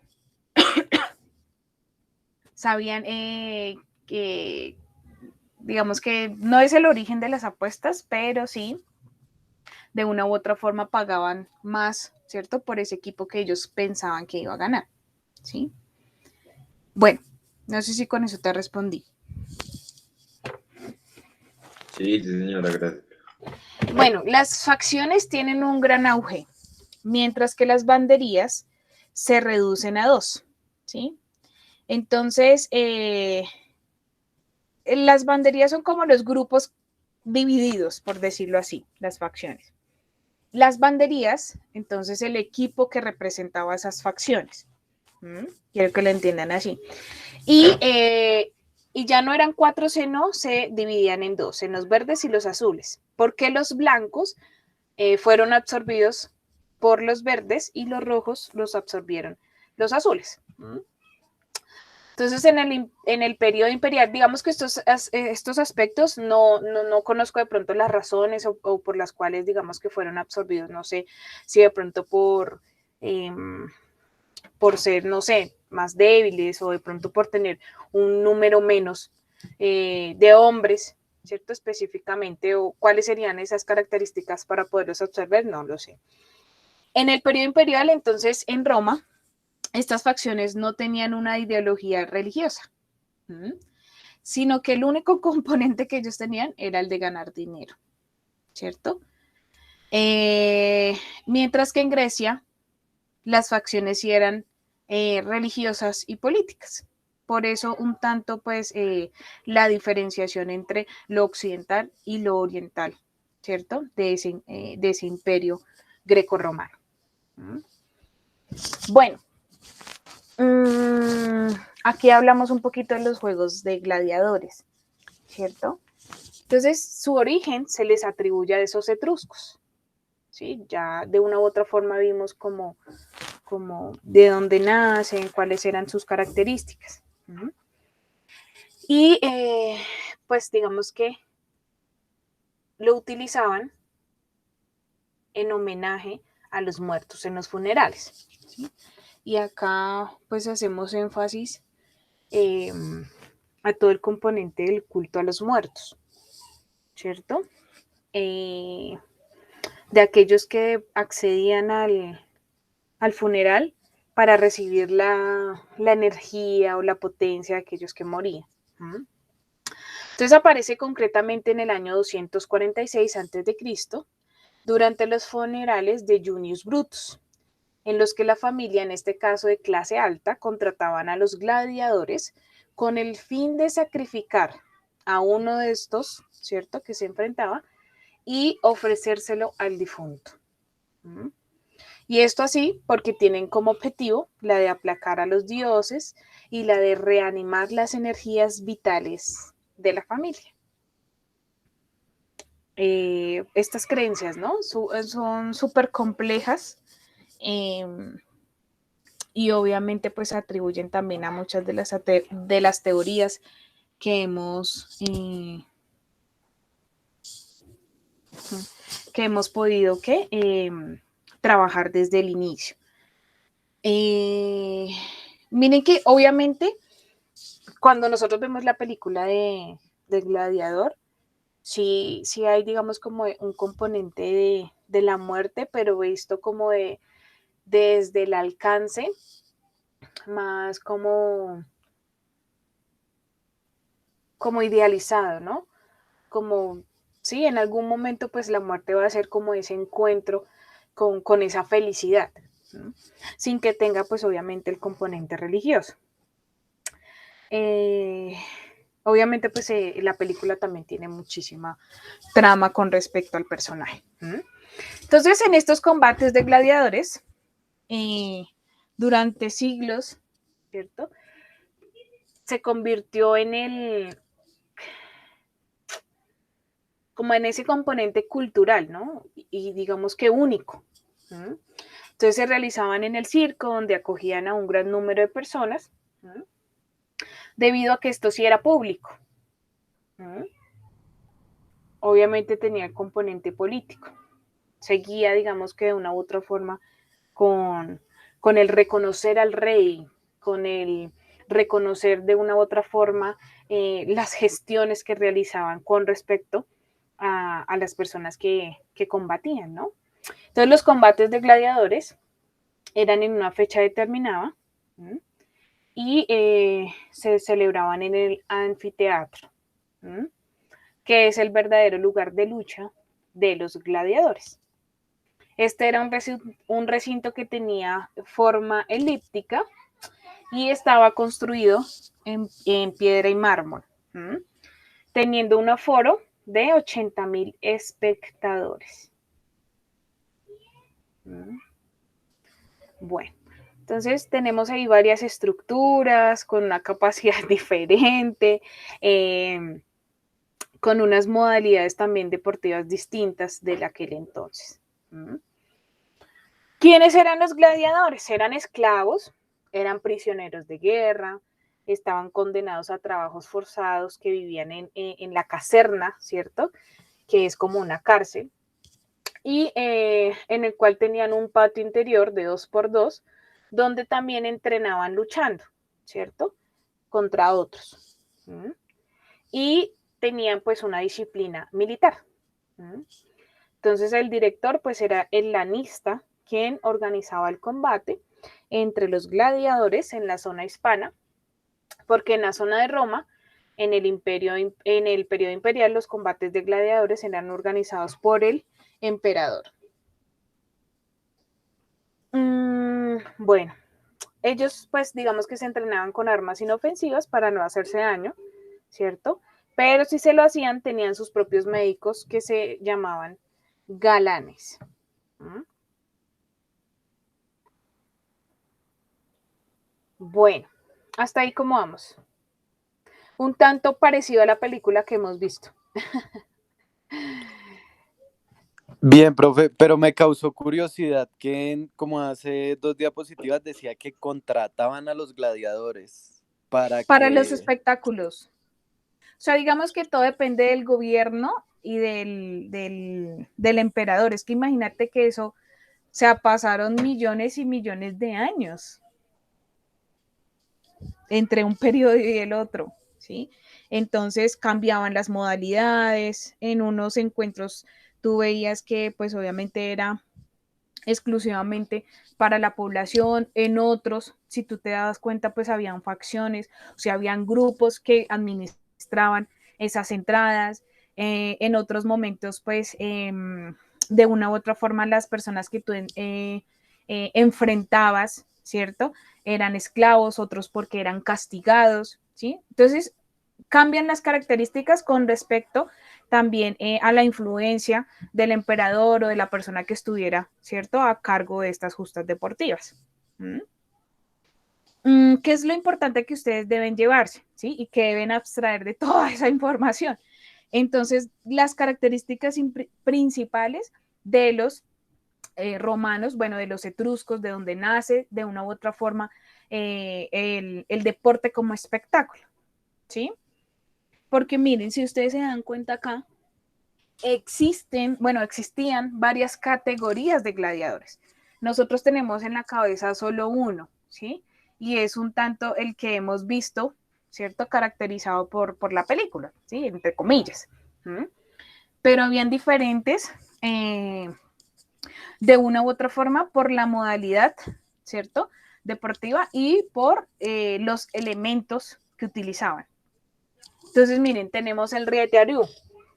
Sabían que, digamos que no es el origen de las apuestas, pero sí, de una u otra forma pagaban más, ¿cierto? Por ese equipo que ellos pensaban que iba a ganar, ¿sí? Bueno, no sé si con eso te respondí. Sí, sí, señora, gracias. Bueno, las facciones tienen un gran auge, mientras que las banderías se reducen a 2, ¿sí? Entonces, las banderías son como los grupos divididos, por decirlo así, las facciones. Las banderías, entonces, el equipo que representaba esas facciones. Quiero que lo entiendan así. Y ya no eran 4, sino se dividían en 2, en los verdes y los azules, porque los blancos fueron absorbidos por los verdes y los rojos los absorbieron los azules. Entonces, en el periodo imperial, digamos que estos aspectos no conozco de pronto las razones o por las cuales, digamos, que fueron absorbidos. No sé si de pronto por ser, no sé, más débiles o de pronto por tener un número menos de hombres, ¿cierto? Específicamente, o cuáles serían esas características para poderlos absorber, no lo sé. En el periodo imperial, entonces, en Roma, estas facciones no tenían una ideología religiosa, sino que el único componente que ellos tenían era el de ganar dinero, ¿cierto? Mientras que en Grecia las facciones sí eran religiosas y políticas. Por eso un tanto, pues, la diferenciación entre lo occidental y lo oriental, ¿cierto? De ese imperio grecorromano. Bueno, aquí hablamos un poquito de los juegos de gladiadores, ¿cierto? Entonces, su origen se les atribuye a esos etruscos, ¿sí? Ya de una u otra forma vimos como de dónde nacen, cuáles eran sus características. Y pues digamos que lo utilizaban en homenaje a los muertos en los funerales, ¿sí? Y acá pues hacemos énfasis a todo el componente del culto a los muertos, ¿cierto? De aquellos que accedían al funeral para recibir la energía o la potencia de aquellos que morían. Entonces aparece concretamente en el año 246 a.C., durante los funerales de Junius Brutus, en los que la familia, en este caso de clase alta, contrataban a los gladiadores con el fin de sacrificar a uno de estos, ¿cierto?, que se enfrentaba, y ofrecérselo al difunto. Y esto así porque tienen como objetivo la de aplacar a los dioses y la de reanimar las energías vitales de la familia. Estas creencias, ¿no? Son súper complejas y obviamente pues atribuyen también a muchas de las teorías que hemos podido trabajar desde el inicio. Miren que obviamente cuando nosotros vemos la película de Gladiador, sí, sí hay, digamos, como un componente de la muerte, pero visto como desde el alcance, más como idealizado, ¿no? Como, sí, en algún momento pues la muerte va a ser como ese encuentro con esa felicidad, ¿no? Sin que tenga pues obviamente el componente religioso. Obviamente pues la película también tiene muchísima trama con respecto al personaje. Entonces en estos combates de gladiadores, durante siglos, ¿cierto? Se convirtió como en ese componente cultural, ¿no? Y digamos que único. Entonces se realizaban en el circo, donde acogían a un gran número de personas, debido a que esto sí era público. Obviamente tenía el componente político. Seguía, digamos que de una u otra forma, con el reconocer al rey, con el reconocer de una u otra forma las gestiones que realizaban con respecto a las personas que combatían, ¿no? Entonces los combates de gladiadores eran en una fecha determinada y se celebraban en el anfiteatro, que es el verdadero lugar de lucha de los gladiadores. Este era un recinto que tenía forma elíptica y estaba construido en piedra y mármol, teniendo un aforo de 80,000 espectadores. Bueno, entonces tenemos ahí varias estructuras con una capacidad diferente, con unas modalidades también deportivas distintas de aquel entonces. ¿Quiénes eran los gladiadores? Eran esclavos, eran prisioneros de guerra, estaban condenados a trabajos forzados, que vivían en la caserna, ¿cierto? Que es como una cárcel, y en el cual tenían un patio interior de 2x2, donde también entrenaban luchando, ¿cierto? Contra otros. Y tenían pues una disciplina militar. Entonces el director pues era el lanista, quien organizaba el combate entre los gladiadores en la zona hispana, porque en la zona de Roma, en el periodo imperial, los combates de gladiadores eran organizados por el emperador. Bueno, ellos pues digamos que se entrenaban con armas inofensivas para no hacerse daño, ¿cierto? Pero si se lo hacían, tenían sus propios médicos que se llamaban galanes. Bueno, hasta ahí cómo vamos. Un tanto parecido a la película que hemos visto. Bien, profe, pero me causó curiosidad que como hace 2 diapositivas decía que contrataban a los gladiadores para Para los que... espectáculos. O sea, digamos que todo depende del gobierno y del emperador. Es que imagínate que eso, o sea, pasaron millones y millones de años entre un periodo y el otro, ¿sí? Entonces cambiaban las modalidades. En unos encuentros tú veías que pues obviamente era exclusivamente para la población, en otros, si tú te das cuenta, pues habían facciones, o sea, habían grupos que administraban esas entradas, en otros momentos, pues, de una u otra forma, las personas que tú enfrentabas, ¿cierto? Eran esclavos, otros porque eran castigados, ¿sí? Entonces, cambian las características con respecto también a la influencia del emperador o de la persona que estuviera, ¿cierto?, a cargo de estas justas deportivas. ¿Qué es lo importante que ustedes deben llevarse, ¿sí? Y que deben abstraer de toda esa información? Entonces, las características principales de los romanos, bueno, de los etruscos, de donde nace de una u otra forma el deporte como espectáculo, ¿sí? Porque miren, si ustedes se dan cuenta acá, existían varias categorías de gladiadores. Nosotros tenemos en la cabeza solo uno, ¿sí? Y es un tanto el que hemos visto ¿cierto? Caracterizado por la película, ¿sí? Entre comillas. Pero habían diferentes de una u otra forma por la modalidad, ¿cierto? Deportiva y por los elementos que utilizaban. Entonces, miren, tenemos el rietiariú,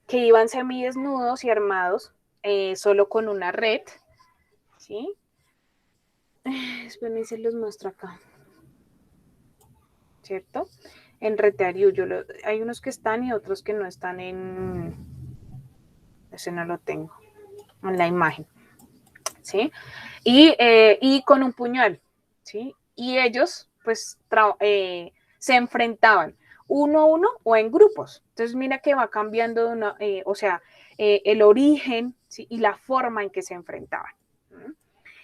que iban semidesnudos y armados solo con una red, ¿sí? Esperen, se los muestro acá, ¿cierto? En rietiariú, hay unos que están y otros que no están en... Ese no lo tengo, en la imagen, ¿sí? Y con un puñal, ¿sí? Y ellos, pues, se enfrentaban uno a uno o en grupos. Entonces, mira que va cambiando de una, el origen, ¿sí? Y la forma en que se enfrentaban.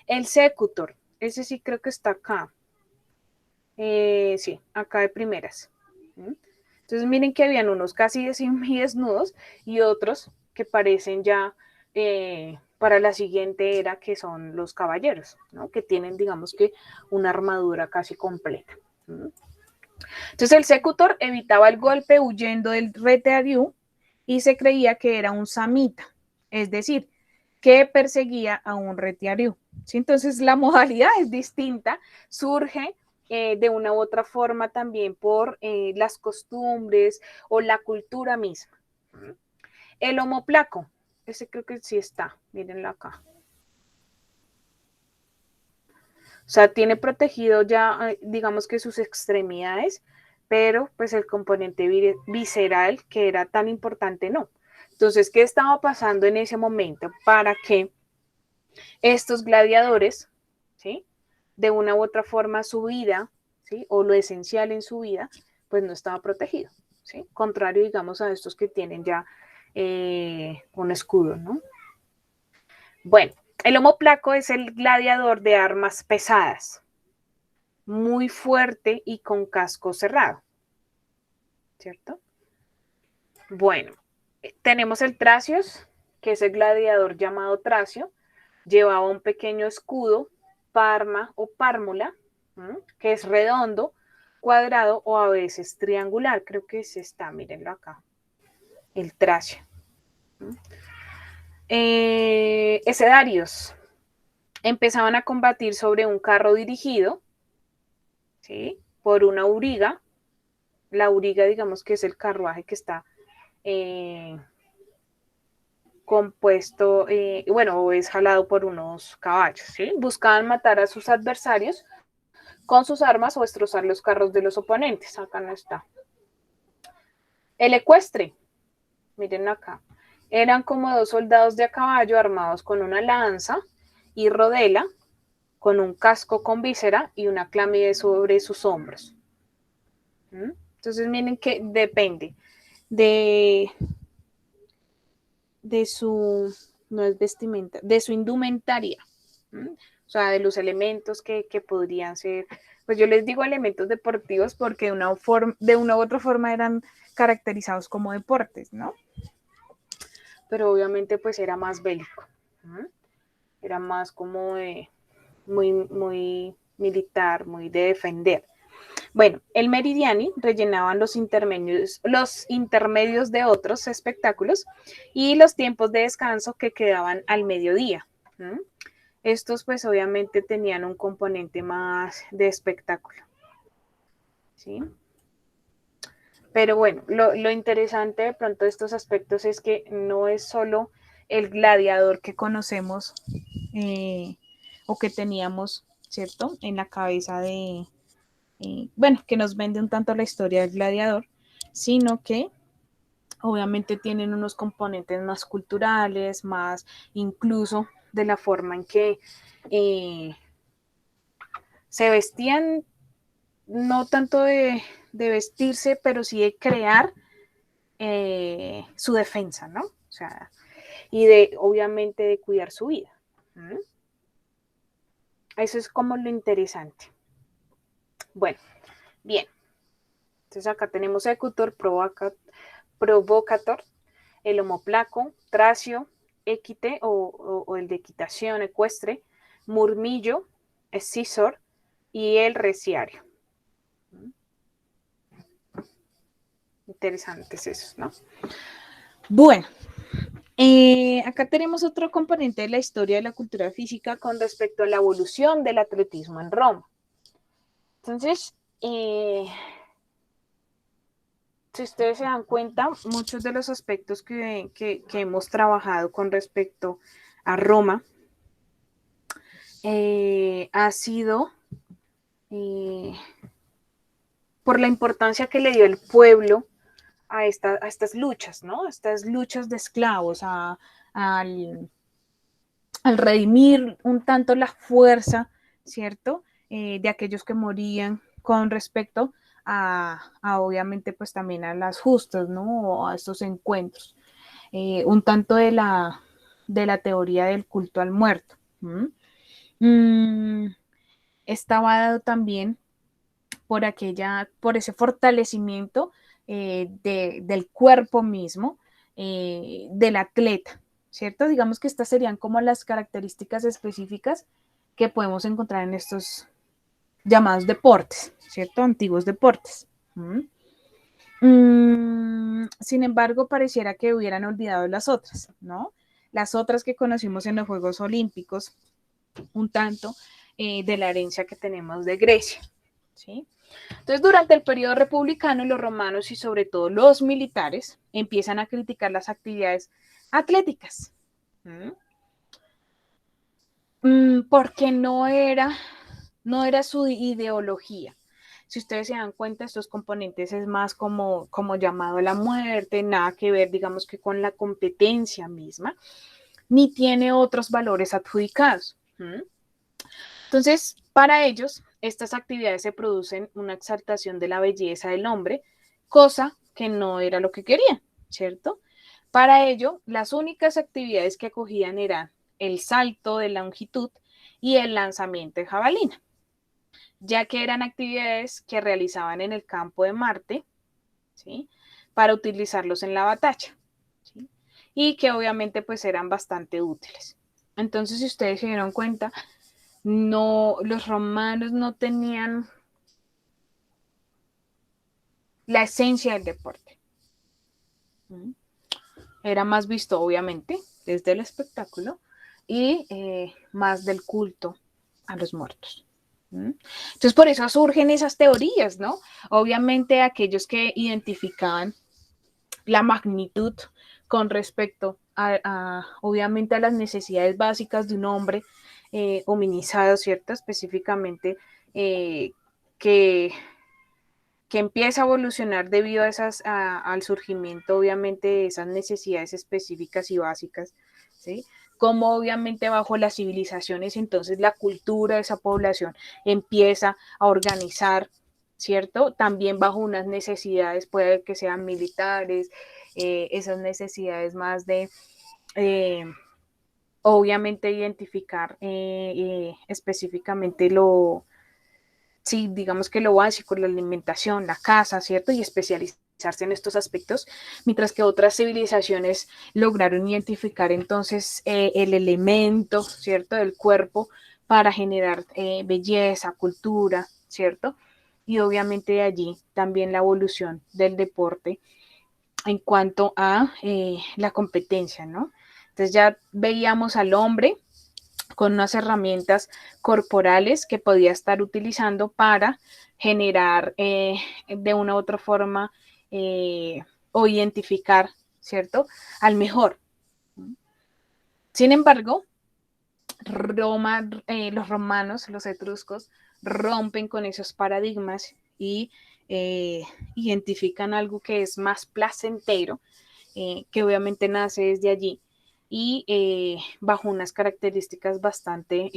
El secutor, ese sí creo que está acá. Sí, acá de primeras. Entonces, miren que habían unos casi desnudos y otros que parecen ya para la siguiente era, que son los caballeros, ¿no? Que tienen, digamos que, una armadura casi completa. Entonces, el secutor evitaba el golpe huyendo del retiariú y se creía que era un samita, es decir, que perseguía a un retiariú. ¿Sí? Entonces, la modalidad es distinta, surge de una u otra forma también por las costumbres o la cultura misma. El omoplaco, ese creo que sí está, mírenlo acá. O sea, tiene protegido ya, digamos que sus extremidades, pero pues el componente visceral, que era tan importante, no. Entonces, ¿qué estaba pasando en ese momento para que estos gladiadores, ¿sí? De una u otra forma su vida, ¿sí? O lo esencial en su vida, pues no estaba protegido, ¿sí? Contrario, digamos, a estos que tienen ya un escudo, ¿no? Bueno, el omoplaco es el gladiador de armas pesadas, muy fuerte y con casco cerrado, ¿cierto? Bueno, tenemos el Tracios, que es el gladiador llamado Tracio, llevaba un pequeño escudo, parma o pármula, que es redondo, cuadrado o a veces triangular. Creo que ese está, mírenlo acá, el Tracio. Escedarios empezaban a combatir sobre un carro dirigido, ¿sí? Por una auriga. La auriga, digamos que es el carruaje que está compuesto, o es jalado por unos caballos, ¿sí? Buscaban matar a sus adversarios con sus armas o destrozar los carros de los oponentes. Acá no está. El ecuestre, miren acá, eran como 2 soldados de a caballo armados con una lanza y rodela, con un casco con víscera y una clámide sobre sus hombros. Entonces, miren que depende de su, no es vestimenta, de su indumentaria, o sea, de los elementos que podrían ser, pues yo les digo elementos deportivos porque de una u otra forma eran caracterizados como deportes, ¿no? Pero obviamente pues era más bélico, era más como de muy militar, muy de defender. Bueno, el meridiani rellenaban los intermedios de otros espectáculos y los tiempos de descanso que quedaban al mediodía. Estos pues obviamente tenían un componente más de espectáculo, ¿sí? Pero bueno, lo interesante de pronto de estos aspectos es que no es solo el gladiador que conocemos o que teníamos, ¿cierto? En la cabeza de, que nos vende un tanto la historia del gladiador, sino que obviamente tienen unos componentes más culturales, más incluso de la forma en que se vestían, no tanto de vestirse, pero sí de crear su defensa, ¿no? O sea, y obviamente, de cuidar su vida. Eso es como lo interesante. Bueno, bien. Entonces acá tenemos ecutor, provocator, el omoplaco, tracio, equite o el de equitación ecuestre, murmillo, escisor y el reciario. interesantes esos, ¿no? Bueno, acá tenemos otro componente de la historia de la cultura física con respecto a la evolución del atletismo en Roma. Entonces, si ustedes se dan cuenta, muchos de los aspectos que hemos trabajado con respecto a Roma ha sido por la importancia que le dio el pueblo a estas luchas, ¿no? A estas luchas de esclavos, al redimir un tanto la fuerza, ¿cierto? De aquellos que morían con respecto obviamente, pues también a las justas, ¿no? O a estos encuentros. Un tanto de la teoría del culto al muerto. Estaba dado también por ese fortalecimiento del cuerpo mismo del atleta, ¿cierto? Digamos que estas serían como las características específicas que podemos encontrar en estos llamados deportes, ¿cierto? Antiguos deportes. Sin embargo, pareciera que hubieran olvidado las otras, ¿no? Las otras que conocimos en los Juegos Olímpicos, un tanto de la herencia que tenemos de Grecia, ¿sí? Entonces, durante el periodo republicano, los romanos y sobre todo los militares empiezan a criticar las actividades atléticas, porque no era su ideología. Si ustedes se dan cuenta, estos componentes es más como llamado a la muerte, nada que ver, digamos que con la competencia misma, ni tiene otros valores adjudicados. Entonces, para ellos, estas actividades se producen una exaltación de la belleza del hombre, cosa que no era lo que querían, ¿cierto? Para ello, las únicas actividades que acogían eran el salto de longitud y el lanzamiento de jabalina, ya que eran actividades que realizaban en el campo de Marte, ¿sí? Para utilizarlos en la batalla, ¿sí? Y que obviamente pues eran bastante útiles. Entonces, si ustedes se dieron cuenta, los romanos no tenían la esencia del deporte. Era más visto, obviamente, desde el espectáculo y más del culto a los muertos. Entonces, por eso surgen esas teorías, ¿no? Obviamente, aquellos que identificaban la magnitud con respecto obviamente, a las necesidades básicas de un hombre hominizado, ¿cierto? Específicamente que empieza a evolucionar debido al surgimiento, obviamente, de esas necesidades específicas y básicas, ¿sí? Como obviamente bajo las civilizaciones, entonces la cultura de esa población empieza a organizar, ¿cierto? También bajo unas necesidades, puede que sean militares, esas necesidades más de, obviamente, identificar específicamente sí, digamos que lo básico, la alimentación, la casa, ¿cierto? Y especializarse en estos aspectos, mientras que otras civilizaciones lograron identificar entonces el elemento, ¿cierto? Del cuerpo para generar belleza, cultura, ¿cierto? Y obviamente de allí también la evolución del deporte en cuanto a la competencia, ¿no? Entonces ya veíamos al hombre con unas herramientas corporales que podía estar utilizando para generar de una u otra forma o identificar, ¿cierto? Al mejor. Sin embargo, los romanos, los etruscos, rompen con esos paradigmas y identifican algo que es más placentero, que obviamente nace desde allí y bajo unas características bastante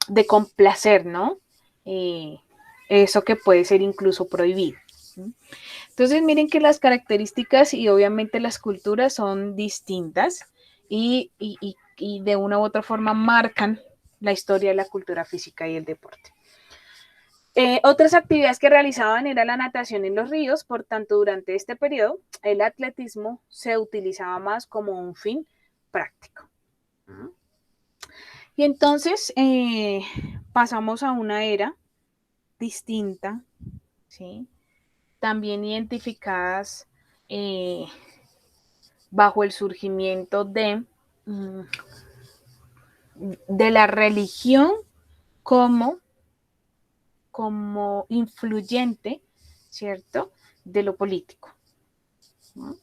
de complacer, ¿no? Eso que puede ser incluso prohibido. Entonces, miren que las características y obviamente las culturas son distintas y de una u otra forma marcan la historia de la cultura física y el deporte. Otras actividades que realizaban era la natación en los ríos, por tanto, durante este periodo, el atletismo se utilizaba más como un fin práctico. Y entonces pasamos a una era distinta, ¿sí? también identificadas bajo el surgimiento de la religión como influyente, ¿cierto?, de lo político, ¿no?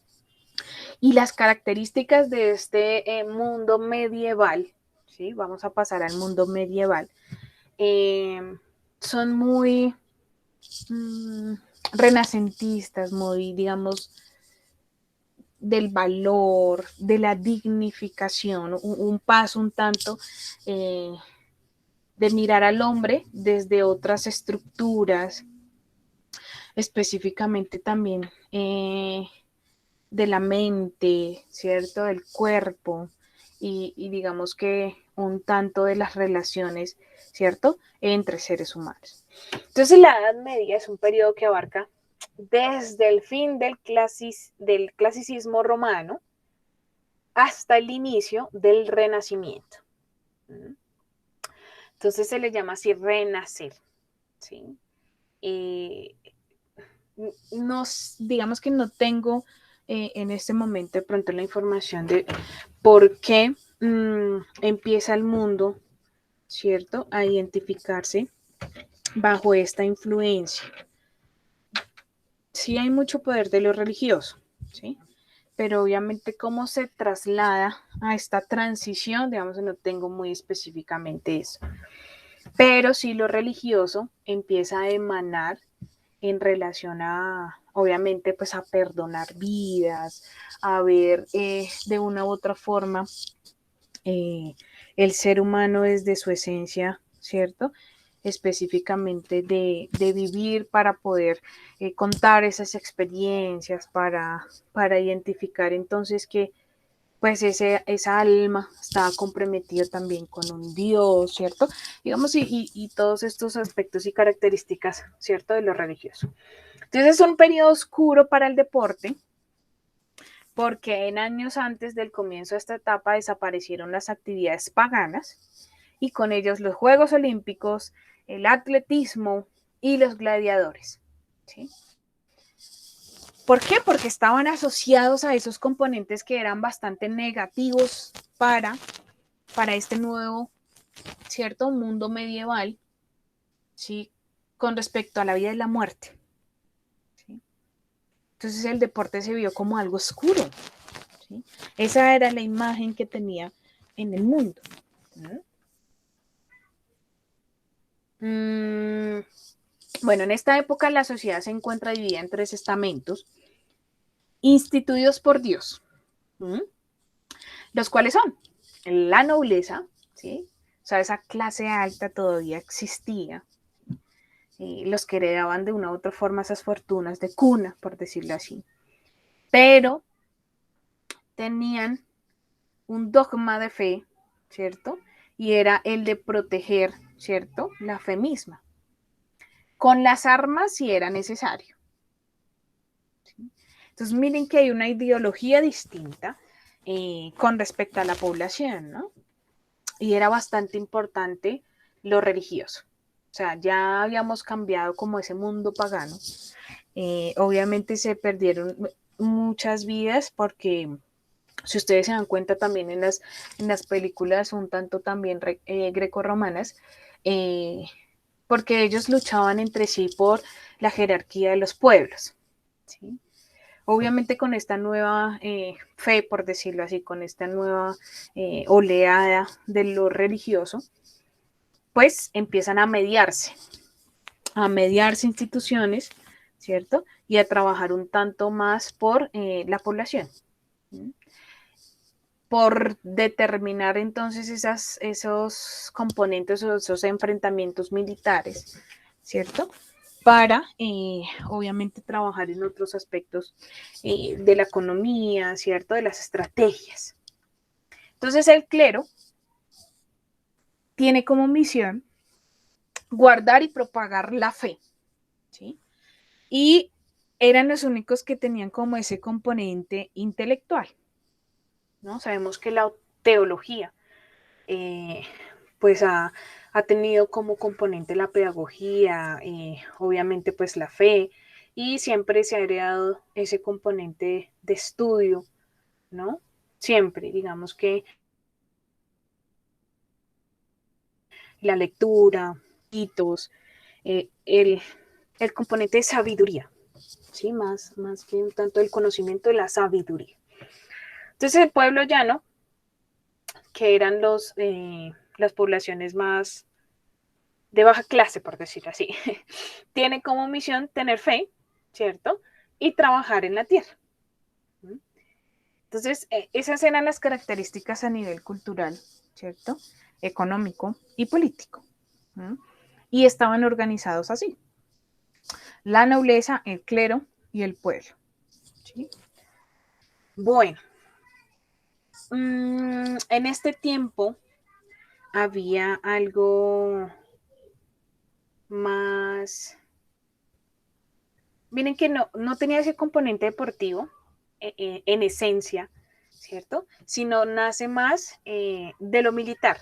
Y las características de este mundo medieval, ¿sí? Vamos a pasar al mundo medieval, son muy renacentistas, muy, digamos, del valor, de la dignificación, un paso un tanto de mirar al hombre desde otras estructuras, específicamente también de la mente, ¿cierto? Del cuerpo y digamos que un tanto de las relaciones, ¿cierto? Entre seres humanos. Entonces la Edad Media es un periodo que abarca desde el fin del clasicismo romano hasta el inicio del Renacimiento. Entonces se le llama así renacer, ¿sí? Digamos que no tengo en este momento de pronto la información de por qué empieza el mundo, ¿cierto?, a identificarse bajo esta influencia. Sí hay mucho poder de lo religioso, ¿sí? Pero obviamente cómo se traslada a esta transición, digamos, no tengo muy específicamente eso. Pero sí lo religioso empieza a emanar en relación a, obviamente, pues a perdonar vidas, a ver de una u otra forma el ser humano desde su esencia, ¿cierto? Específicamente de vivir para poder contar esas experiencias, para identificar entonces que pues esa alma está comprometida también con un Dios, ¿cierto? Digamos, y todos estos aspectos y características, ¿cierto?, de lo religioso. Entonces es un periodo oscuro para el deporte, porque en años antes del comienzo de esta etapa desaparecieron las actividades paganas y con ellos los Juegos Olímpicos, el atletismo y los gladiadores, ¿sí? ¿Por qué? Porque estaban asociados a esos componentes que eran bastante negativos para este nuevo, ¿cierto?, mundo medieval, ¿sí?, con respecto a la vida y la muerte, ¿sí? Entonces el deporte se vio como algo oscuro, ¿sí? Esa era la imagen que tenía en el mundo, ¿no? Bueno, en esta época la sociedad se encuentra dividida en 3 estamentos instituidos por Dios, los cuales son la nobleza, ¿sí? O sea, esa clase alta todavía existía, los que heredaban de una u otra forma esas fortunas de cuna, por decirlo así, pero tenían un dogma de fe, ¿cierto? Y era el de proteger, ¿cierto?, la fe misma, con las armas si era necesario. ¿Sí? Entonces miren que hay una ideología distinta con respecto a la población, ¿no? Y era bastante importante lo religioso. O sea, ya habíamos cambiado como ese mundo pagano. Obviamente se perdieron muchas vidas porque, si ustedes se dan cuenta también en las películas un tanto también grecorromanas, porque ellos luchaban entre sí por la jerarquía de los pueblos, ¿sí? Obviamente con esta nueva fe, por decirlo así, con esta nueva oleada de lo religioso, pues empiezan a mediarse instituciones, ¿cierto? Y a trabajar un tanto más por la población, ¿sí?, por determinar entonces esos componentes o esos enfrentamientos militares, ¿cierto? Para, obviamente, trabajar en otros aspectos de la economía, ¿cierto? De las estrategias. Entonces, el clero tiene como misión guardar y propagar la fe, ¿sí? Y eran los únicos que tenían como ese componente intelectual, ¿no? Sabemos que la teología, pues ha tenido como componente la pedagogía, obviamente pues la fe, y siempre se ha agregado ese componente de estudio, ¿no? Siempre, digamos que la lectura, hitos, el componente de sabiduría, ¿sí? Más que un tanto el conocimiento de la sabiduría. Entonces el pueblo llano, que eran las poblaciones más de baja clase, por decirlo así, tiene como misión tener fe, ¿cierto? Y trabajar en la tierra. Entonces, esas eran las características a nivel cultural, ¿cierto? Económico y político. Y estaban organizados así. La nobleza, el clero y el pueblo. ¿Sí? Bueno, en este tiempo había algo más. Miren que no tenía ese componente deportivo en esencia, ¿cierto? Sino nace más de lo militar.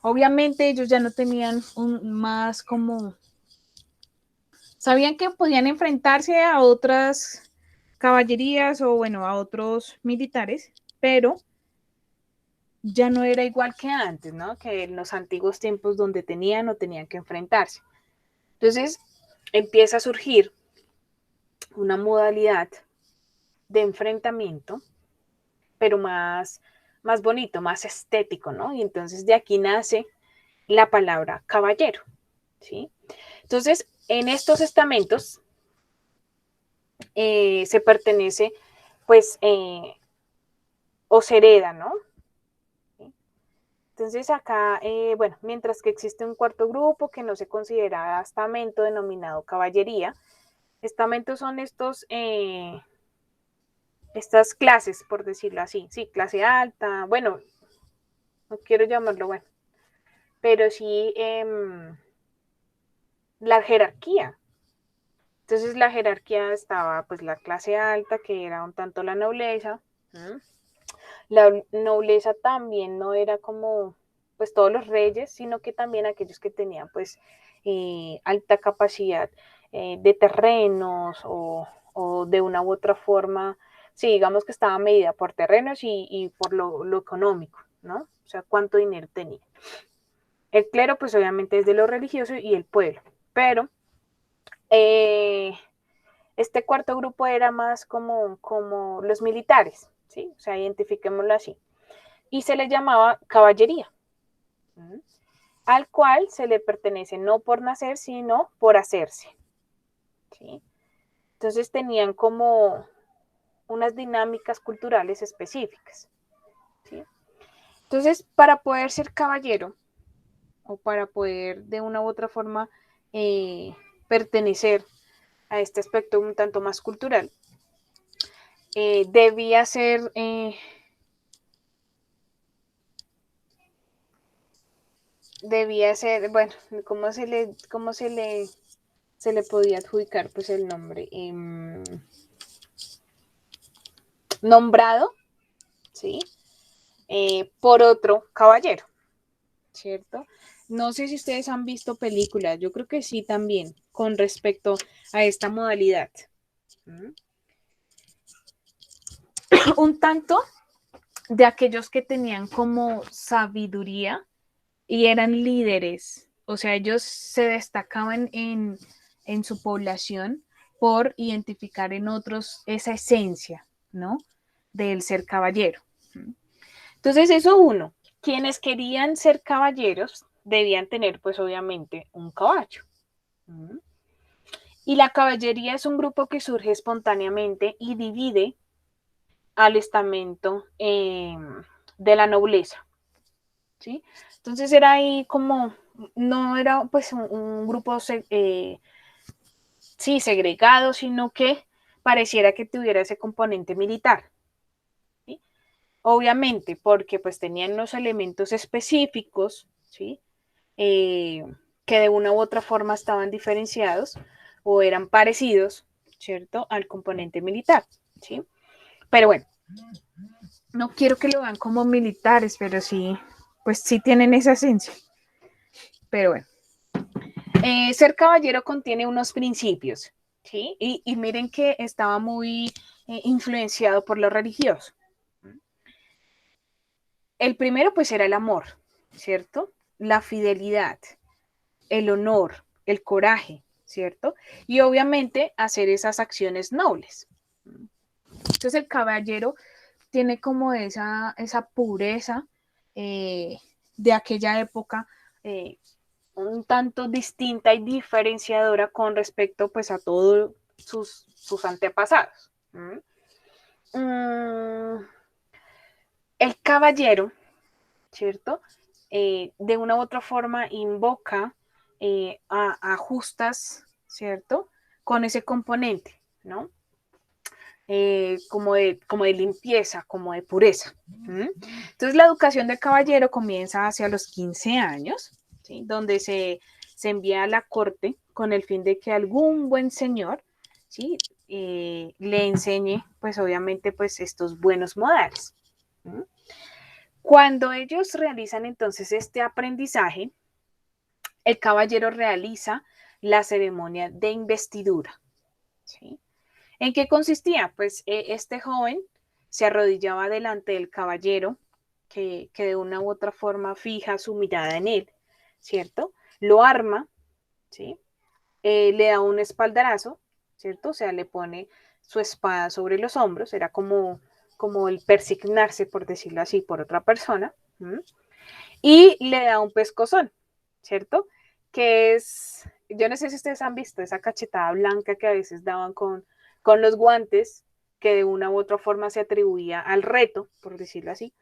Obviamente ellos ya no tenían más como. Sabían que podían enfrentarse a otras caballerías o bueno, a otros militares, pero ya no era igual que antes, ¿no? Que en los antiguos tiempos donde tenían o tenían que enfrentarse. Entonces empieza a surgir una modalidad de enfrentamiento, pero más bonito, más estético, ¿no? Y entonces de aquí nace la palabra caballero, ¿sí? Entonces, en estos estamentos se pertenece, pues, o se hereda, ¿no? Entonces acá, bueno, mientras que existe un cuarto grupo que no se considera estamento denominado caballería, estamentos son estas clases, por decirlo así, sí, clase alta, bueno, no quiero llamarlo bueno, pero sí la jerarquía. Entonces la jerarquía estaba pues la clase alta, que era un tanto la nobleza. La nobleza también no era como pues todos los reyes, sino que también aquellos que tenían pues alta capacidad de terrenos o de una u otra forma, sí, digamos que estaba medida por terrenos y por lo económico, ¿no? O sea, cuánto dinero tenía. El clero pues obviamente es de lo religioso y el pueblo, pero este cuarto grupo era más como los militares, ¿sí? O sea, identifiquémoslo así. Y se le llamaba caballería, al cual se le pertenece no por nacer, sino por hacerse, ¿sí? Entonces tenían como unas dinámicas culturales específicas, ¿sí? Entonces, para poder ser caballero o para poder de una u otra forma pertenecer a este aspecto un tanto más cultural, debía ser bueno, ¿cómo se le podía adjudicar pues el nombre? Nombrado, ¿sí? Por otro caballero, ¿cierto? No sé si ustedes han visto películas, yo creo que sí también, con respecto a esta modalidad. Un tanto de aquellos que tenían como sabiduría y eran líderes, o sea, ellos se destacaban en su población por identificar en otros esa esencia, ¿no? Del ser caballero. Entonces, eso uno, quienes querían ser caballeros debían tener, pues obviamente, un caballo. Y la caballería es un grupo que surge espontáneamente y divide al estamento de la nobleza, ¿sí? Entonces era ahí como, no era pues un grupo sí, segregado, sino que pareciera que tuviera ese componente militar, ¿sí? Obviamente, porque pues tenían los elementos específicos, ¿sí? Que de una u otra forma estaban diferenciados o eran parecidos, ¿cierto? Al componente militar, ¿sí? Pero bueno, no quiero que lo vean como militares, pero sí, pues sí tienen esa esencia. Pero bueno, ser caballero contiene unos principios ¿sí? Y miren que estaba muy influenciado por lo religioso. El primero pues era el amor, ¿cierto? La fidelidad, el honor, el coraje, ¿cierto? Y obviamente hacer esas acciones nobles. Entonces el caballero tiene como esa pureza de aquella época, un tanto distinta y diferenciadora con respecto pues a todos sus antepasados. El caballero, ¿cierto? De una u otra forma invoca a justas, ¿cierto? Con ese componente, ¿no? Como de limpieza, como de pureza. Entonces la educación del caballero comienza hacia los 15 años, ¿sí? Donde se envía a la corte con el fin de que algún buen señor, ¿sí? Le enseñe, pues obviamente, pues estos buenos modales. Cuando ellos realizan entonces este aprendizaje, el caballero realiza la ceremonia de investidura, ¿sí? ¿En qué consistía? Pues este joven se arrodillaba delante del caballero que de una u otra forma fija su mirada en él, ¿cierto? Lo arma, ¿sí? Le da un espaldarazo, ¿cierto? O sea, le pone su espada sobre los hombros, era como el persignarse, por decirlo así, por otra persona, y le da un pescozón, ¿cierto? Que es, yo no sé si ustedes han visto esa cachetada blanca que a veces daban con los guantes, que de una u otra forma se atribuía al reto, por decirlo así,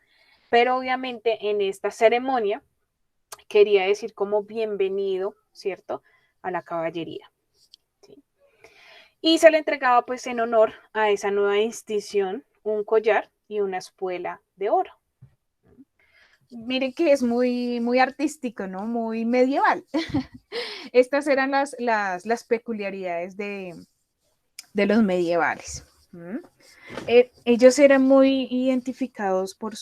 pero obviamente en esta ceremonia quería decir como bienvenido, ¿cierto?, a la caballería. ¿Sí? Y se le entregaba pues en honor a esa nueva institución un collar y una espuela de oro. Miren que es muy, muy artístico, ¿no? Muy medieval. Estas eran las peculiaridades de los medievales. Ellos eran muy identificados por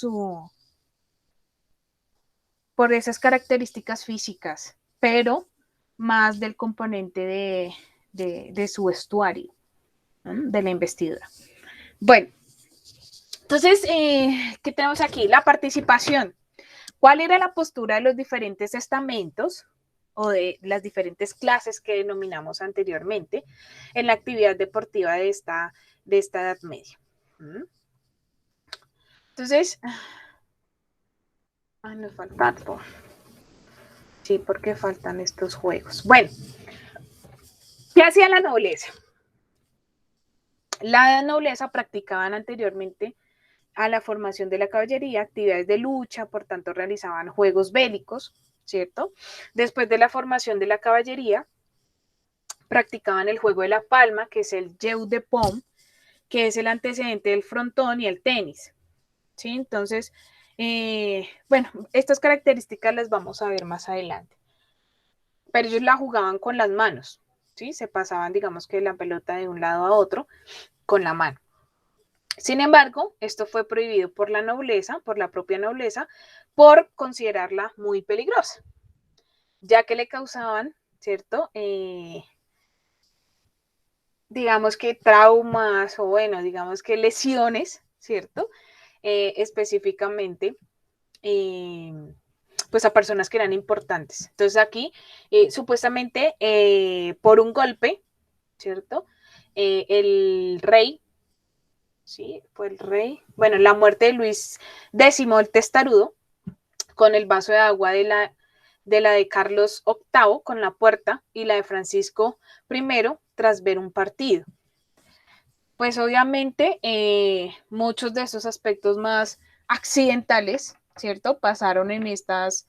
esas características físicas, pero más del componente de su vestuario, ¿no? De la investidura. Bueno, entonces, ¿qué tenemos aquí? La participación. ¿Cuál era la postura de los diferentes estamentos o de las diferentes clases que denominamos anteriormente en la actividad deportiva de esta Edad Media? Entonces, nos falta algo. Sí, porque faltan estos juegos. Bueno, ¿qué hacía la nobleza? La nobleza practicaban anteriormente a la formación de la caballería actividades de lucha, por tanto realizaban juegos bélicos, ¿cierto? Después de la formación de la caballería, practicaban el juego de la palma, que es el jeu de paume, que es el antecedente del frontón y el tenis, ¿sí? Entonces, bueno, estas características las vamos a ver más adelante. Pero ellos la jugaban con las manos, ¿sí? Se pasaban, digamos que la pelota de un lado a otro con la mano. Sin embargo, esto fue prohibido por la nobleza, por la propia nobleza, por considerarla muy peligrosa, ya que le causaban, ¿cierto? Digamos que traumas o bueno, digamos que lesiones, ¿cierto? Específicamente, pues a personas que eran importantes. Entonces aquí, supuestamente, por un golpe, ¿cierto? El rey, ¿sí? Fue el rey, bueno, la muerte de Luis X el Testarudo, con el vaso de agua de la de Carlos VIII con la puerta y la de Francisco I tras ver un partido. Pues obviamente muchos de esos aspectos más accidentales, ¿cierto? Pasaron en estos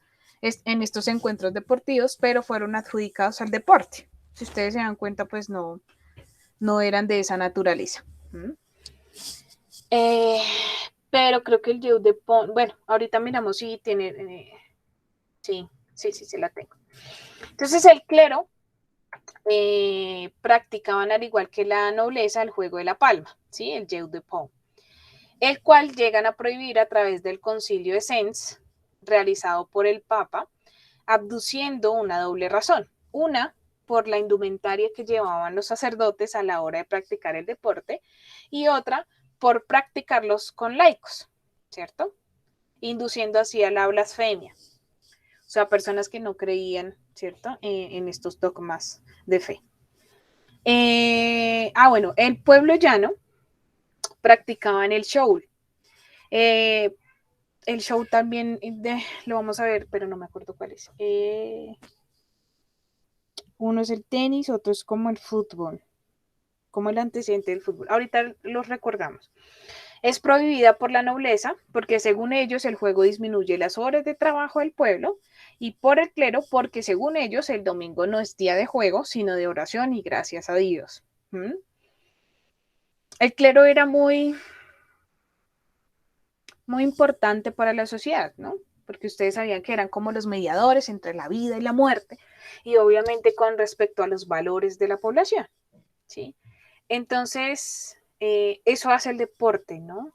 encuentros deportivos, pero fueron adjudicados al deporte. Si ustedes se dan cuenta, pues no eran de esa naturaleza. Pero creo que el jeu de paume, bueno, ahorita miramos si tiene, sí, la tengo. Entonces el clero practicaban al igual que la nobleza el juego de la palma, ¿sí? El jeu de paume, el cual llegan a prohibir a través del concilio de Sens, realizado por el Papa, abduciendo una doble razón. Una, por la indumentaria que llevaban los sacerdotes a la hora de practicar el deporte, y otra por practicarlos con laicos, ¿cierto? Induciendo así a la blasfemia. O sea, personas que no creían, ¿cierto? En estos dogmas de fe. Bueno, el pueblo llano practicaban el show. El show también lo vamos a ver, pero no me acuerdo cuál es. Uno es el tenis, otro es como el fútbol, como el antecedente del fútbol. Ahorita los recordamos. Es prohibida por la nobleza porque según ellos el juego disminuye las horas de trabajo del pueblo, y por el clero porque según ellos el domingo no es día de juego, sino de oración y gracias a Dios. El clero era muy importante para la sociedad, ¿no? Porque ustedes sabían que eran como los mediadores entre la vida y la muerte, y obviamente con respecto a los valores de la población, ¿sí? Entonces, eso hace el deporte, ¿no?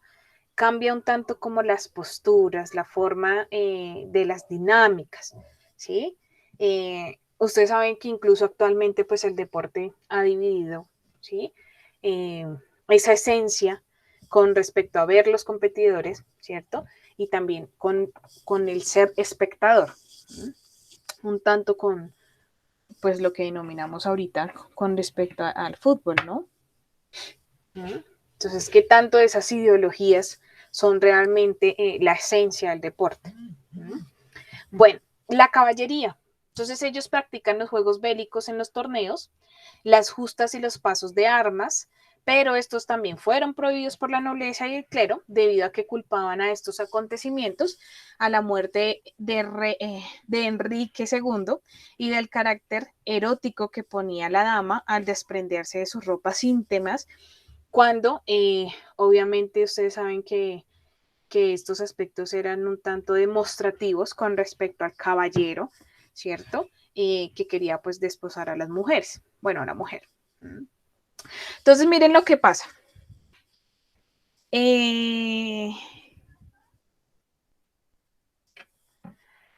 Cambia un tanto como las posturas, la forma de las dinámicas, ¿sí? Ustedes saben que incluso actualmente pues el deporte ha dividido, ¿sí? Esa esencia con respecto a ver los competidores, ¿cierto? Y también con el ser espectador, ¿sí? Un tanto con pues lo que denominamos ahorita con respecto al fútbol, ¿no? Entonces, ¿qué tanto de esas ideologías son realmente la esencia del deporte? Bueno, la caballería. Entonces ellos practican los juegos bélicos en los torneos, las justas y los pasos de armas, pero estos también fueron prohibidos por la nobleza y el clero debido a que culpaban a estos acontecimientos a la muerte de Enrique II y del carácter erótico que ponía la dama al desprenderse de sus ropas íntimas, cuando obviamente ustedes saben que estos aspectos eran un tanto demostrativos con respecto al caballero, ¿cierto? Que quería pues desposar a las mujeres, bueno, a la mujer. Entonces miren lo que pasa.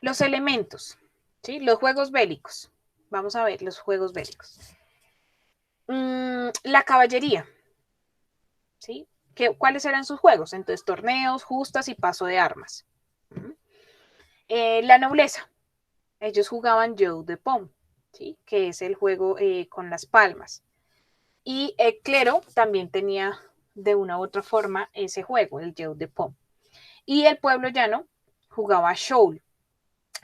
Los elementos, ¿sí? Los juegos bélicos. Vamos a ver los juegos bélicos. La caballería, ¿sí? ¿Cuáles eran sus juegos? Entonces, torneos, justas y paso de armas. La nobleza. Ellos jugaban jeu de paume, ¿sí? Que es el juego con las palmas. Y el clero también tenía de una u otra forma ese juego, el jeu de paume. Y el pueblo llano jugaba show,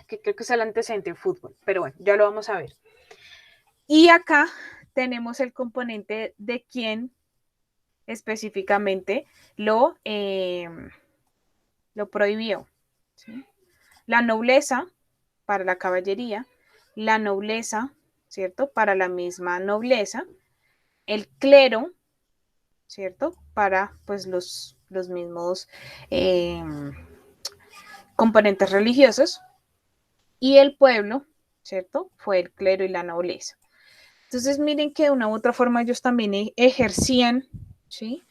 que creo que es el antecedente del fútbol, pero bueno, ya lo vamos a ver. Y acá tenemos el componente de quién específicamente lo prohibió, ¿sí? La nobleza para la caballería, la nobleza, ¿cierto? Para la misma nobleza, el clero, ¿cierto? Para pues los mismos componentes religiosos, y el pueblo, ¿cierto? Fue el clero y la nobleza. Entonces miren que de una u otra forma ellos también ejercían, ¿sí?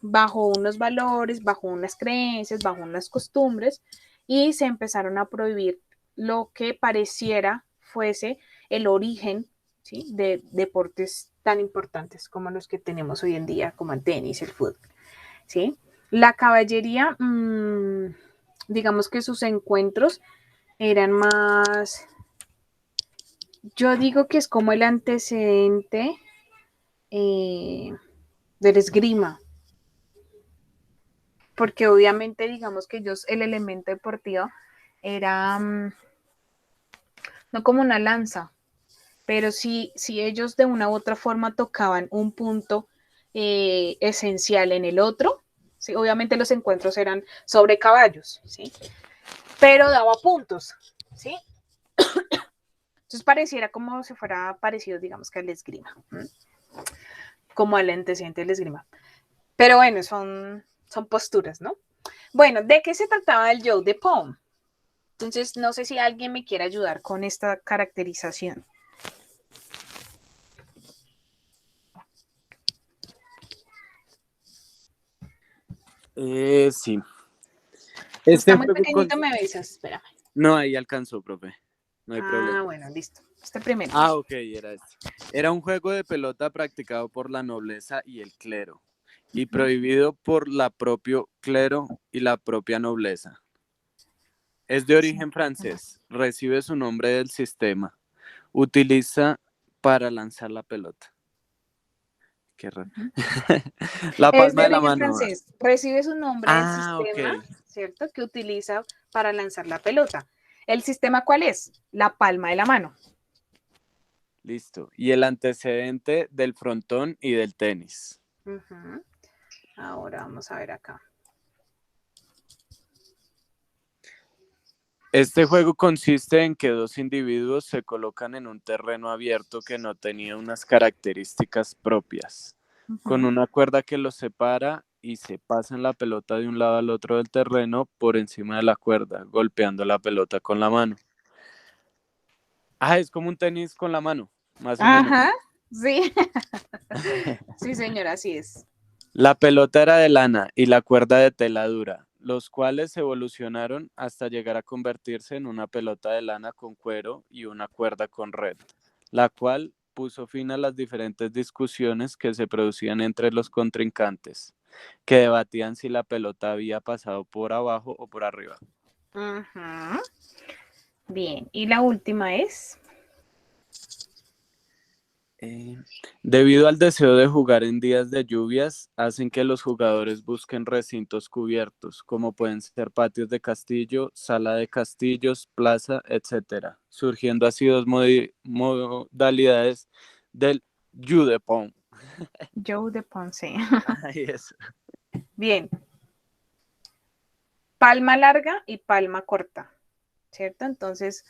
Bajo unos valores, bajo unas creencias, bajo unas costumbres, y se empezaron a prohibir lo que pareciera fuese el origen, ¿sí? De deportes tan importantes como los que tenemos hoy en día, como el tenis, el fútbol, ¿sí? La caballería, digamos que sus encuentros eran más, yo digo que es como el antecedente del esgrima, porque obviamente digamos que ellos, el elemento deportivo era no como una lanza, pero sí ellos de una u otra forma tocaban un punto esencial en el otro, ¿sí? Obviamente los encuentros eran sobre caballos, ¿sí? Pero daba puntos, ¿sí? Entonces pareciera como si fuera parecido, digamos, que al esgrima, como al antecedente del esgrima. Pero bueno, son posturas, ¿no? Bueno, ¿de qué se trataba el jeu de paume? Entonces, no sé si alguien me quiere ayudar con esta caracterización. Sí. Está muy pequeñito, me avisas, espérame. No, ahí alcanzó, profe. no hay problema. Bueno, listo. Este primero. Ok, era este. Era un juego de pelota practicado por la nobleza y el clero, y prohibido por la propio clero y la propia nobleza. Es de origen francés, recibe su nombre del sistema. Utiliza para lanzar la pelota. Qué raro. La Es palma de de la origen mano. francés. Recibe su nombre del sistema, Ok. ¿cierto? Que utiliza para lanzar la pelota. ¿El sistema cuál es? La palma de la mano. Listo. Y el antecedente del frontón y del tenis. Ujú. Ahora vamos a ver acá. Este juego consiste en que dos individuos se colocan en un terreno abierto que no tenía unas características propias, con Ujú. una cuerda que los separa y se pasan la pelota de un lado al otro del terreno por encima de la cuerda, golpeando la pelota con la mano. Es como un tenis con la mano, más o menos. Ajá, sí. Sí, señora, así es. La pelota era de lana y la cuerda de tela dura, los cuales evolucionaron hasta llegar a convertirse en una pelota de lana con cuero y una cuerda con red, la cual puso fin a las diferentes discusiones que se producían entre los contrincantes, que debatían si la pelota había pasado por abajo o por arriba. Ujú. Bien, y la última es. Debido al deseo de jugar en días de lluvias, hacen que los jugadores busquen recintos cubiertos, como pueden ser patios de castillo, sala de castillos, plaza, etc., surgiendo así dos modalidades del jeu de paume. Joe de Ponce. Ahí es. Bien. Palma larga y palma corta, ¿cierto? Entonces,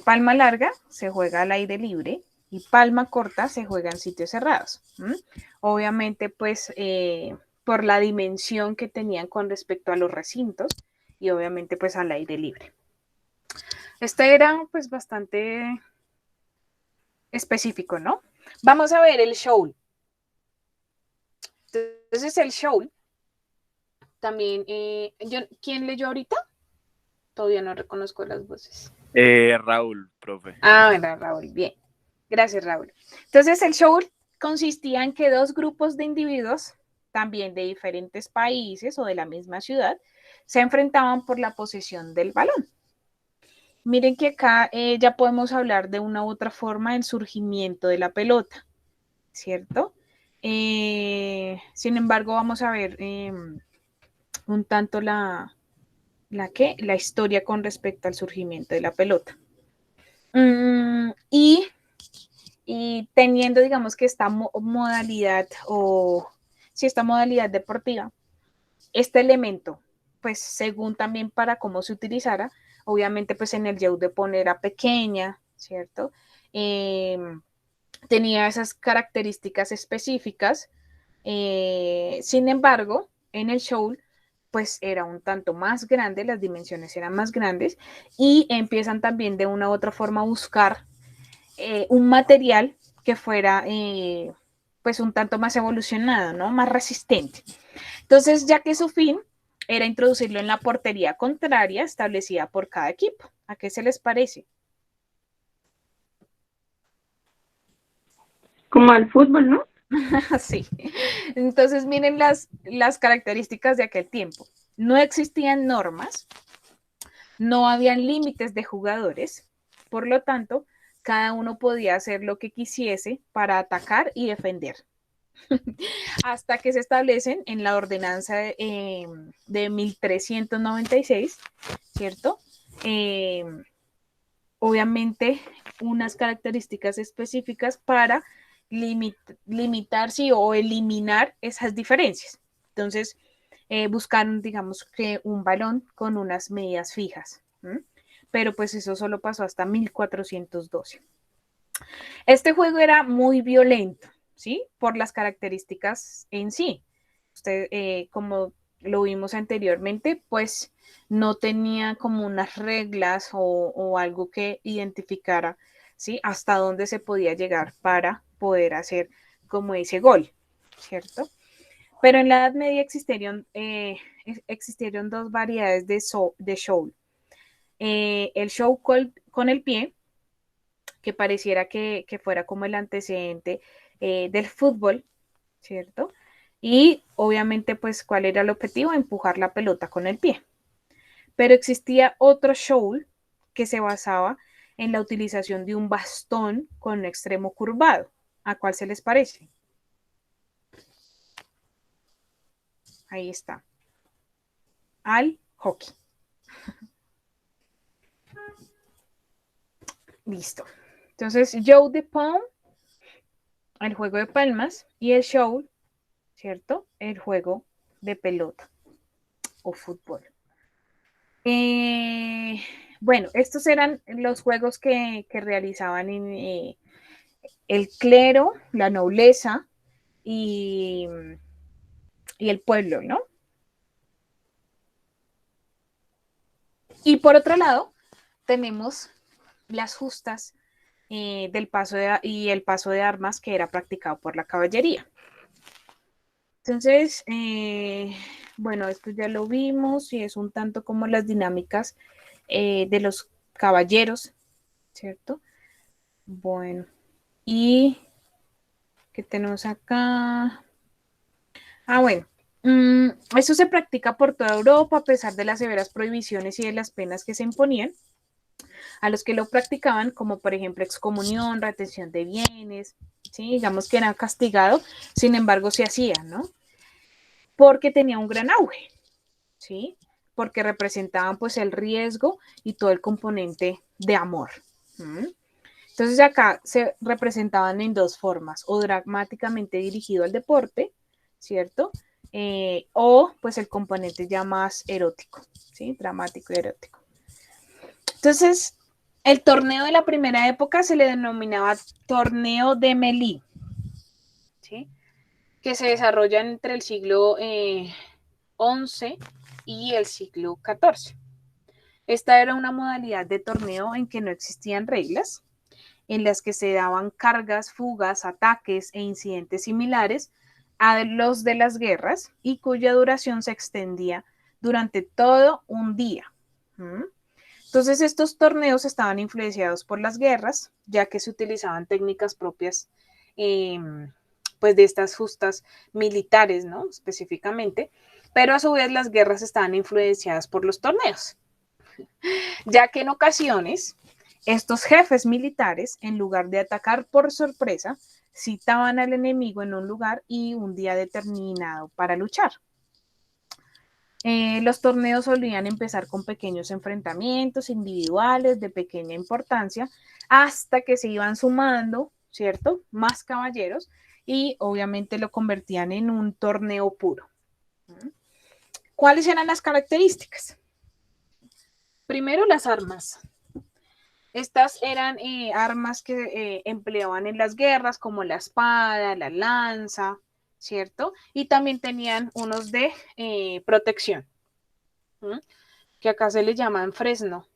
palma larga se juega al aire libre y palma corta se juega en sitios cerrados. Obviamente, pues, por la dimensión que tenían con respecto a los recintos y obviamente, pues, al aire libre. Este era, pues, bastante específico, ¿no? Vamos a ver el show. Entonces, el show también, ¿quién leyó ahorita? Todavía no reconozco las voces. Raúl, profe. Bueno, Raúl, bien. Gracias, Raúl. Entonces, el show consistía en que dos grupos de individuos, también de diferentes países o de la misma ciudad, se enfrentaban por la posesión del balón. Miren que acá ya podemos hablar de una u otra forma del surgimiento de la pelota, ¿cierto? Sin embargo, vamos a ver un tanto la historia con respecto al surgimiento de la pelota. Y teniendo, digamos, que esta modalidad o si esta modalidad deportiva, este elemento, pues según también para cómo se utilizara, obviamente pues en el Jeu de Pont era pequeña, ¿cierto? Tenía esas características específicas, sin embargo, en el show pues era un tanto más grande, las dimensiones eran más grandes y empiezan también de una u otra forma a buscar un material que fuera pues un tanto más evolucionado, ¿no? Más resistente. Entonces, ya que su fin era introducirlo en la portería contraria establecida por cada equipo. ¿A qué se les parece? Como al fútbol, ¿no? Sí. Entonces, miren las características de aquel tiempo. No existían normas, no habían límites de jugadores, por lo tanto, cada uno podía hacer lo que quisiese para atacar y defender. Hasta que se establecen en la ordenanza de 1396, ¿cierto? Obviamente, unas características específicas para limitar sí, o eliminar esas diferencias. Entonces, buscaron, digamos, que un balón con unas medidas fijas. Pero pues eso solo pasó hasta 1412. Este juego era muy violento, ¿sí? Por las características en sí. Usted, como lo vimos anteriormente, pues no tenía como unas reglas o algo que identificara, ¿sí? Hasta dónde se podía llegar para poder hacer como ese gol, ¿cierto? Pero en la Edad Media existieron dos variedades de show. el show con el pie, que pareciera que fuera como el antecedente del fútbol, ¿cierto? Y obviamente, pues, ¿cuál era el objetivo? Empujar la pelota con el pie. Pero existía otro show que se basaba en la utilización de un bastón con un extremo curvado. ¿A cuál se les parece? Ahí está. Al hockey. Listo. Entonces, Joe de Palm, el juego de palmas, y el show, ¿cierto? El juego de pelota o fútbol. Bueno, estos eran los juegos que realizaban en el clero, la nobleza y el pueblo, ¿no? Y por otro lado, tenemos las justas del paso y el paso de armas que era practicado por la caballería. Entonces, bueno, esto ya lo vimos y es un tanto como las dinámicas de los caballeros, ¿cierto? Bueno, y ¿qué tenemos acá? Bueno, eso se practica por toda Europa a pesar de las severas prohibiciones y de las penas que se imponían a los que lo practicaban, como por ejemplo excomunión, retención de bienes, ¿sí? Digamos que era castigado, sin embargo se hacía, ¿no? Porque tenía un gran auge, ¿sí? Porque representaban pues el riesgo y todo el componente de amor. Entonces acá se representaban en dos formas, o dramáticamente dirigido al deporte, ¿cierto? O pues el componente ya más erótico, ¿sí? Dramático y erótico. Entonces, el torneo de la primera época se le denominaba torneo de Melí, ¿sí? Que se desarrolla entre el siglo XI y el siglo XIV. Esta era una modalidad de torneo en que no existían reglas, en las que se daban cargas, fugas, ataques e incidentes similares a los de las guerras y cuya duración se extendía durante todo un día. Entonces, estos torneos estaban influenciados por las guerras, ya que se utilizaban técnicas propias pues de estas justas militares, ¿no? Específicamente, pero a su vez las guerras estaban influenciadas por los torneos, ya que en ocasiones estos jefes militares, en lugar de atacar por sorpresa, citaban al enemigo en un lugar y un día determinado para luchar. Los torneos solían empezar con pequeños enfrentamientos individuales de pequeña importancia hasta que se iban sumando, ¿cierto? Más caballeros y obviamente lo convertían en un torneo puro. ¿Cuáles eran las características? Primero, las armas. Estas eran armas que empleaban en las guerras, como la espada, la lanza, ¿cierto? Y también tenían unos de protección, que acá se le llaman fresno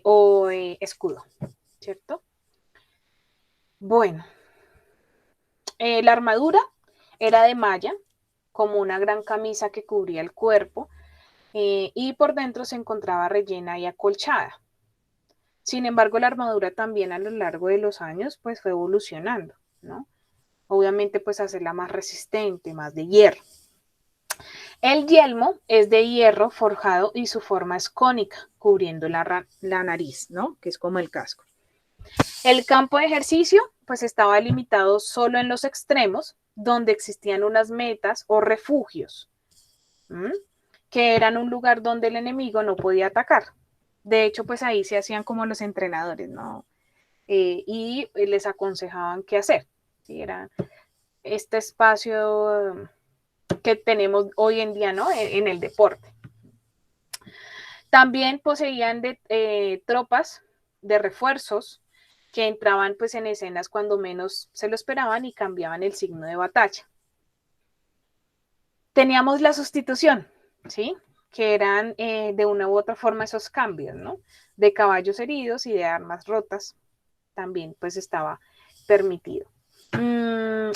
o escudo, ¿cierto? Bueno, la armadura era de malla, como una gran camisa que cubría el cuerpo, y por dentro se encontraba rellena y acolchada. Sin embargo, la armadura también a lo largo de los años pues fue evolucionando, ¿no? Obviamente pues hacerla más resistente, más de hierro. El yelmo es de hierro forjado y su forma es cónica, cubriendo la nariz, ¿no? Que es como el casco. El campo de ejercicio pues estaba limitado solo en los extremos, donde existían unas metas o refugios, que eran un lugar donde el enemigo no podía atacar. De hecho, pues ahí se hacían como los entrenadores, ¿no? Y les aconsejaban qué hacer. ¿Sí? Era este espacio que tenemos hoy en día, ¿no? En el deporte. También poseían tropas de refuerzos que entraban pues en escenas cuando menos se lo esperaban y cambiaban el signo de batalla. Teníamos la sustitución, ¿sí? Que eran de una u otra forma esos cambios, ¿no? De caballos heridos y de armas rotas, también pues estaba permitido.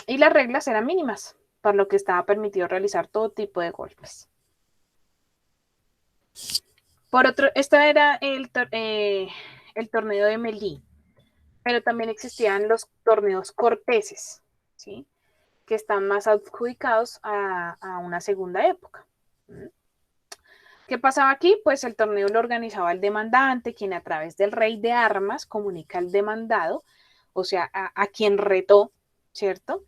Y las reglas eran mínimas, por lo que estaba permitido realizar todo tipo de golpes. Por otro, este era el torneo de Melí, pero también existían los torneos corteses, ¿sí? Que están más adjudicados a una segunda época. ¿Qué pasaba aquí? Pues el torneo lo organizaba el demandante, quien a través del rey de armas comunica al demandado, o sea, a quien retó, ¿cierto?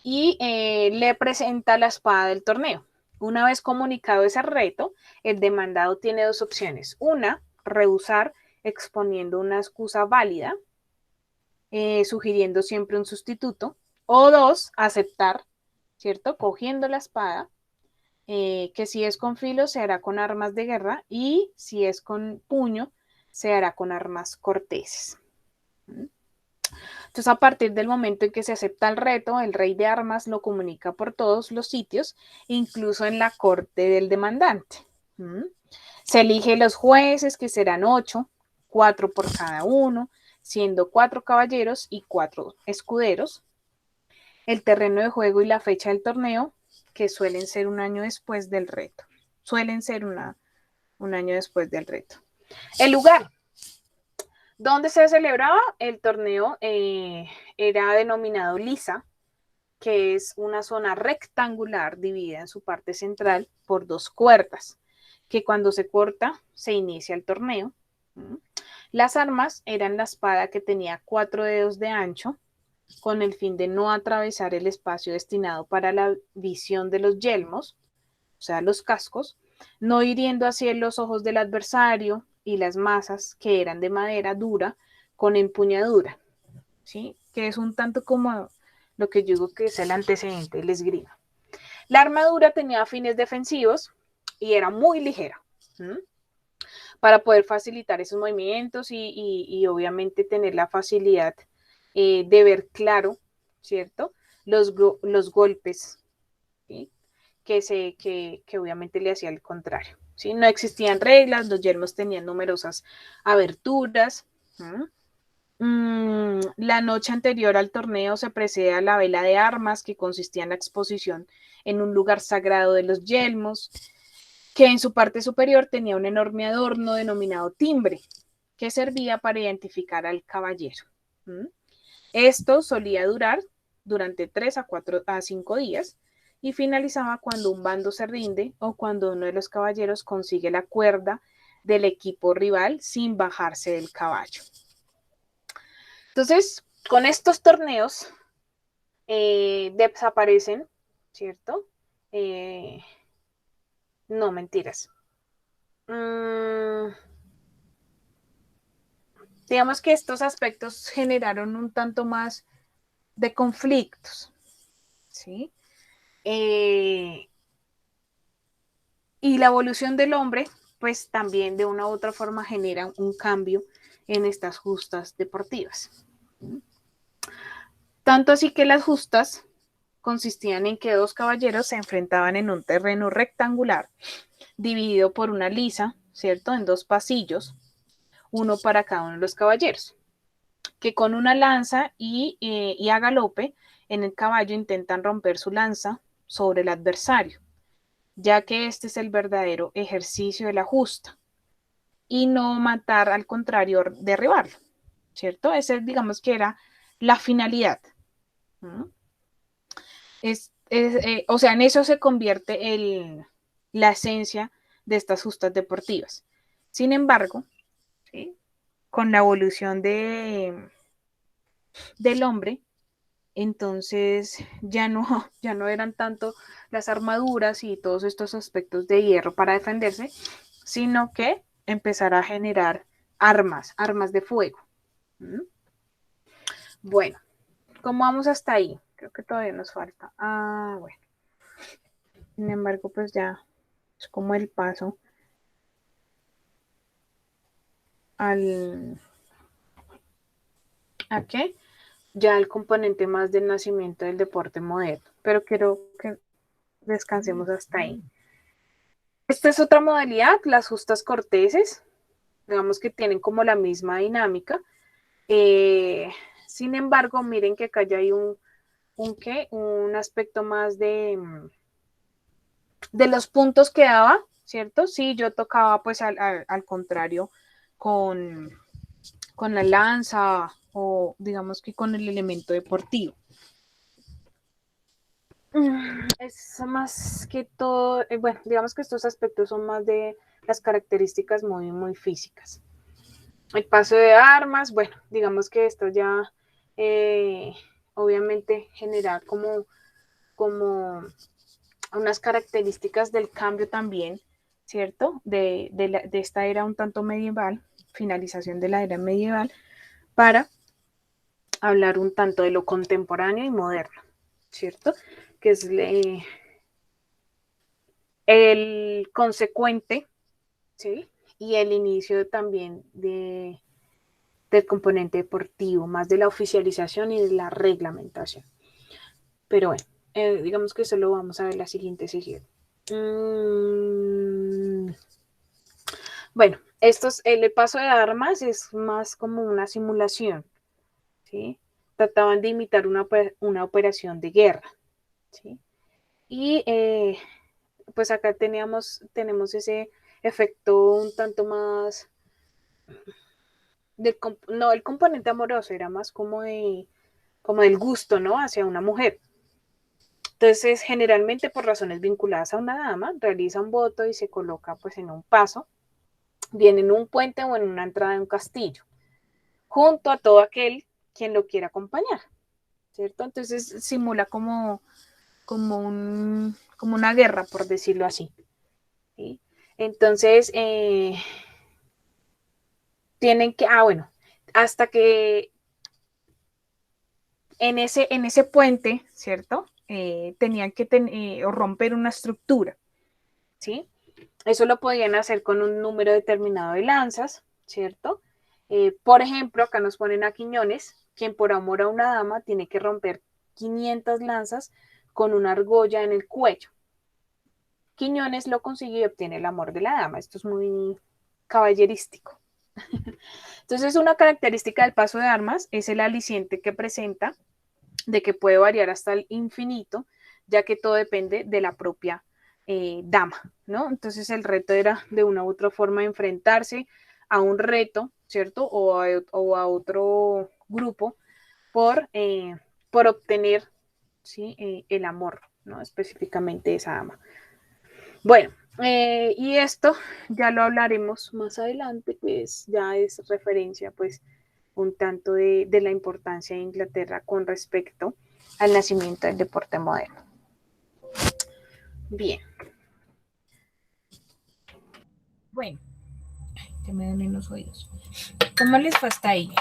Y le presenta la espada del torneo. Una vez comunicado ese reto, el demandado tiene dos opciones. Una, rehusar exponiendo una excusa válida, sugiriendo siempre un sustituto. O dos, aceptar, ¿cierto? Cogiendo la espada, que si es con filo se hará con armas de guerra y si es con puño se hará con armas corteses. Entonces, a partir del momento en que se acepta el reto, el rey de armas lo comunica por todos los sitios, incluso en la corte del demandante. Se elige los jueces, que serán 8, 4 por cada uno, siendo 4 caballeros y 4 escuderos. El terreno de juego y la fecha del torneo, que suelen ser un año después del reto. Suelen ser un año después del reto. El lugar donde se celebraba el torneo era denominado Lisa, que es una zona rectangular dividida en su parte central por 2 cuerdas, que cuando se corta se inicia el torneo. Las armas eran la espada, que tenía 4 dedos de ancho, con el fin de no atravesar el espacio destinado para la visión de los yelmos, o sea, los cascos, no hiriendo así los ojos del adversario, y las masas, que eran de madera dura con empuñadura, ¿sí? Que es un tanto como lo que yo digo que es el antecedente del esgrima. La armadura tenía fines defensivos y era muy ligera, para poder facilitar esos movimientos y obviamente tener la facilidad de ver claro, ¿cierto? Los golpes, ¿sí? Que obviamente le hacía el contrario, ¿sí? No existían reglas, los yelmos tenían numerosas aberturas. La noche anterior al torneo se precede a la vela de armas, que consistía en la exposición en un lugar sagrado de los yelmos, que en su parte superior tenía un enorme adorno denominado timbre, que servía para identificar al caballero. Esto solía durar durante 3 a 5 días y finalizaba cuando un bando se rinde o cuando uno de los caballeros consigue la cuerda del equipo rival sin bajarse del caballo. Entonces, con estos torneos desaparecen, ¿cierto? No, mentiras. Digamos que estos aspectos generaron un tanto más de conflictos, ¿sí? Y la evolución del hombre, pues también de una u otra forma genera un cambio en estas justas deportivas. Tanto así que las justas consistían en que 2 caballeros se enfrentaban en un terreno rectangular dividido por una lisa, ¿cierto? En 2 pasillos, uno para cada uno de los caballeros, que con una lanza y a galope en el caballo intentan romper su lanza sobre el adversario, ya que este es el verdadero ejercicio de la justa, y no matar, al contrario, derribarlo, ¿cierto? Ese, digamos que era la finalidad. O sea, en eso se convierte la esencia de estas justas deportivas. Sin embargo, ¿sí? Con la evolución del hombre, entonces ya no eran tanto las armaduras y todos estos aspectos de hierro para defenderse, sino que empezará a generar armas de fuego. Bueno, ¿cómo vamos hasta ahí? Creo que todavía nos falta. Bueno. Sin embargo, pues ya es como el paso ¿a qué? Ya el componente más del nacimiento del deporte moderno. Pero quiero que descansemos hasta ahí. Esta es otra modalidad, las justas corteses. Digamos que tienen como la misma dinámica. Sin embargo, miren que acá ya hay un aspecto más de los puntos que daba ¿cierto? Sí, yo tocaba pues al contrario con la lanza o digamos que con el elemento deportivo. Es más que todo, bueno, digamos que estos aspectos son más de las características muy, muy físicas. El paso de armas, bueno, digamos que esto ya obviamente genera como unas características del cambio también, ¿cierto? De esta era un tanto medieval, finalización de la era medieval, para hablar un tanto de lo contemporáneo y moderno, ¿cierto? Que es el consecuente, ¿sí? Y el inicio también del componente deportivo, más de la oficialización y de la reglamentación. Pero bueno, digamos que eso lo vamos a ver en la siguiente sesión. Bueno, el paso de armas es más como una simulación, ¿sí? Trataban de imitar una operación de guerra, ¿sí? Y pues acá tenemos ese efecto un tanto más, no el componente amoroso, era más como del gusto, ¿no? Hacia una mujer. Entonces, generalmente por razones vinculadas a una dama, realiza un voto y se coloca pues en un paso, bien en un puente o en una entrada de un castillo, junto a todo aquel quien lo quiera acompañar, ¿cierto? Entonces simula como una guerra, por decirlo así, ¿sí? Entonces, tienen que, bueno, hasta que en ese puente, ¿cierto? Tenían que romper una estructura, ¿sí? Eso lo podían hacer con un número determinado de lanzas, ¿cierto? Por ejemplo, acá nos ponen a Quiñones, quien por amor a una dama tiene que romper 500 lanzas con una argolla en el cuello. Quiñones lo consiguió y obtiene el amor de la dama. Esto es muy caballerístico. Entonces, una característica del paso de armas es el aliciente que presenta de que puede variar hasta el infinito, ya que todo depende de la propia dama, ¿no? Entonces el reto era de una u otra forma enfrentarse a un reto, ¿cierto? O a otro grupo por obtener, ¿sí? El amor, ¿no? Específicamente de esa dama. Bueno, y esto ya lo hablaremos más adelante, pues ya es referencia, pues, un tanto de la importancia de Inglaterra con respecto al nacimiento del deporte moderno. Bien. Bueno, que me den los oídos. ¿Cómo les fue hasta ahí?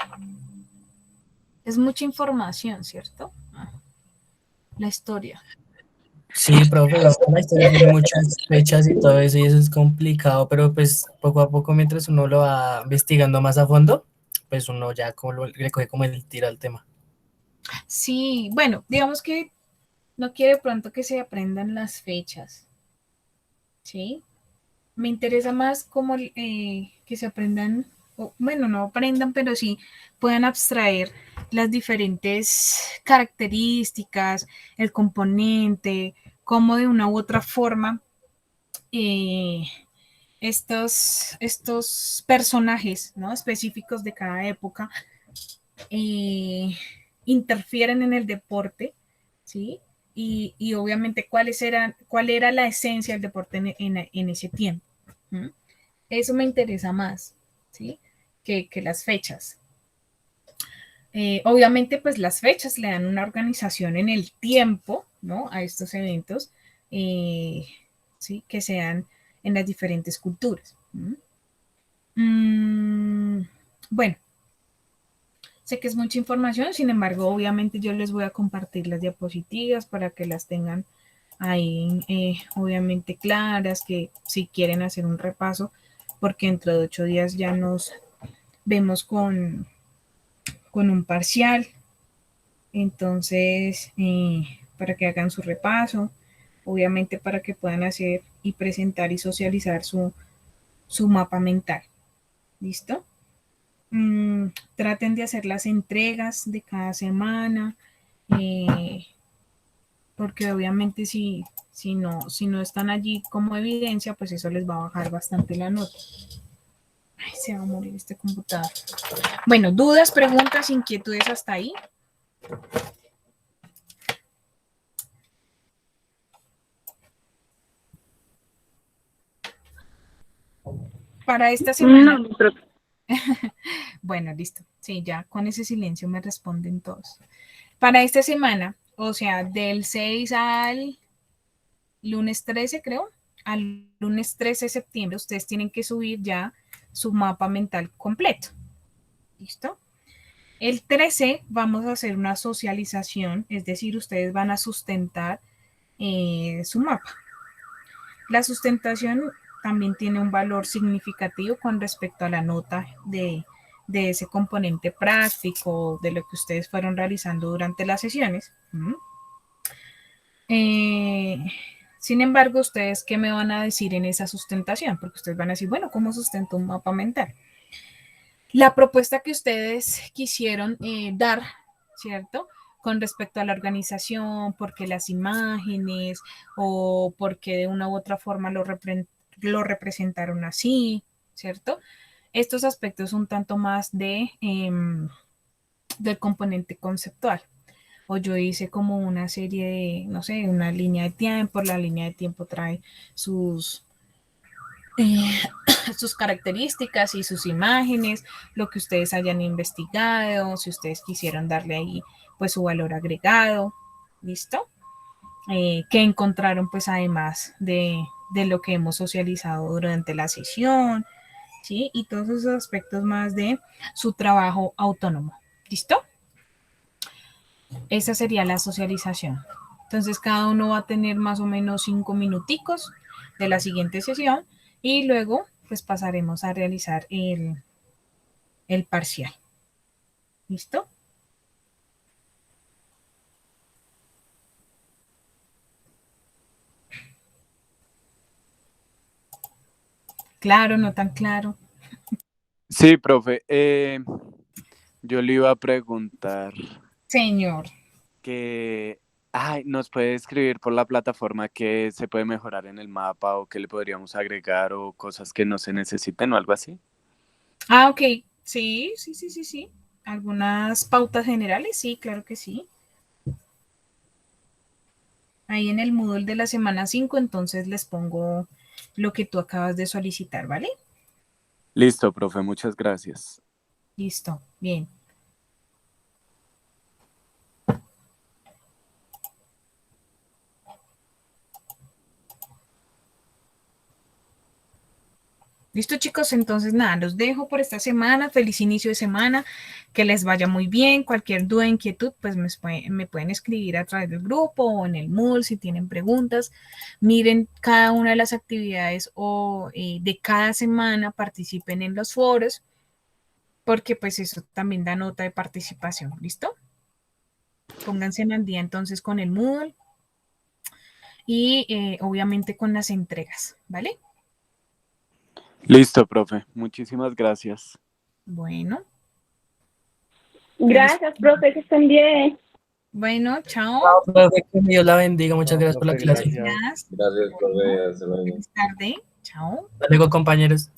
Es mucha información, ¿cierto? La historia. Sí, profe, la historia tiene muchas fechas y todo eso, y eso es complicado, pero pues poco a poco, mientras uno lo va investigando más a fondo, pues uno ya como le coge como el tiro al tema. Sí, bueno, digamos que no quiere pronto que se aprendan las fechas, ¿sí? Me interesa más como que se aprendan, bueno, no aprendan, pero sí puedan abstraer las diferentes características, el componente, cómo de una u otra forma estos personajes, ¿no? Específicos de cada época interfieren en el deporte, ¿sí? Y obviamente cuál era la esencia del deporte en ese tiempo. ¿Mm? Eso me interesa más, ¿sí? Que las fechas. Obviamente, pues las fechas le dan una organización en el tiempo, ¿no? A estos eventos, ¿sí? Que sean en las diferentes culturas. Bueno, sé que es mucha información, sin embargo, obviamente yo les voy a compartir las diapositivas para que las tengan ahí, obviamente claras, que si quieren hacer un repaso, porque dentro de 8 días ya nos vemos con un parcial. Entonces, para que hagan su repaso, obviamente para que puedan hacer y presentar y socializar su mapa mental. ¿Listo? Traten de hacer las entregas de cada semana, porque obviamente si no están allí como evidencia, pues eso les va a bajar bastante la nota. Ay, se va a morir este computador. Bueno, dudas, preguntas, inquietudes hasta ahí. Para esta semana. No, pero Bueno, listo. Sí, ya con ese silencio me responden todos. Para esta semana, o sea, del 6 al lunes 13, creo, al lunes 13 de septiembre, ustedes tienen que subir ya su mapa mental completo. ¿Listo? El 13 vamos a hacer una socialización, es decir, ustedes van a sustentar su mapa. La sustentación también tiene un valor significativo con respecto a la nota de ese componente práctico, de lo que ustedes fueron realizando durante las sesiones. Sin embargo, ¿ustedes qué me van a decir en esa sustentación? Porque ustedes van a decir, bueno, ¿cómo sustento un mapa mental? La propuesta que ustedes quisieron dar, ¿cierto? Con respecto a la organización, porque las imágenes o porque de una u otra forma lo representaron así, ¿cierto? Estos aspectos un tanto más del componente conceptual. O yo hice como una serie de, no sé, una línea de tiempo, la línea de tiempo trae sus características y sus imágenes, lo que ustedes hayan investigado, si ustedes quisieran darle ahí pues su valor agregado, ¿listo? Que encontraron pues además de lo que hemos socializado durante la sesión, ¿sí? Y todos esos aspectos más de su trabajo autónomo, ¿listo? Esa sería la socialización. Entonces cada uno va a tener más o menos 5 minuticos de la siguiente sesión y luego pues pasaremos a realizar el parcial. ¿Listo? Claro, no tan claro. Sí, profe. Yo le iba a preguntar Señor. que nos puede escribir por la plataforma que se puede mejorar en el mapa o que le podríamos agregar o cosas que no se necesiten o algo así. Ah, ok. Sí. Algunas pautas generales, sí, claro que sí. Ahí en el Moodle de la semana 5, entonces les pongo lo que tú acabas de solicitar, ¿vale? Listo, profe, muchas gracias. Listo, bien. Listo, chicos, entonces nada, los dejo por esta semana. Feliz inicio de semana, que les vaya muy bien. Cualquier duda, inquietud, pues me pueden escribir a través del grupo o en el Moodle si tienen preguntas. Miren cada una de las actividades o de cada semana, participen en los foros, porque pues eso también da nota de participación. ¿Listo? Pónganse al día entonces con el Moodle y obviamente con las entregas, ¿vale? Listo, profe. Muchísimas gracias. Bueno. gracias, profe, que estén bien. Bueno, chao. Profe, que Dios la bendiga. Muchas No, gracias por la profe, clase. gracias. Gracias, profe. Hasta luego. Feliz tarde. Chao. Hasta luego, compañeros.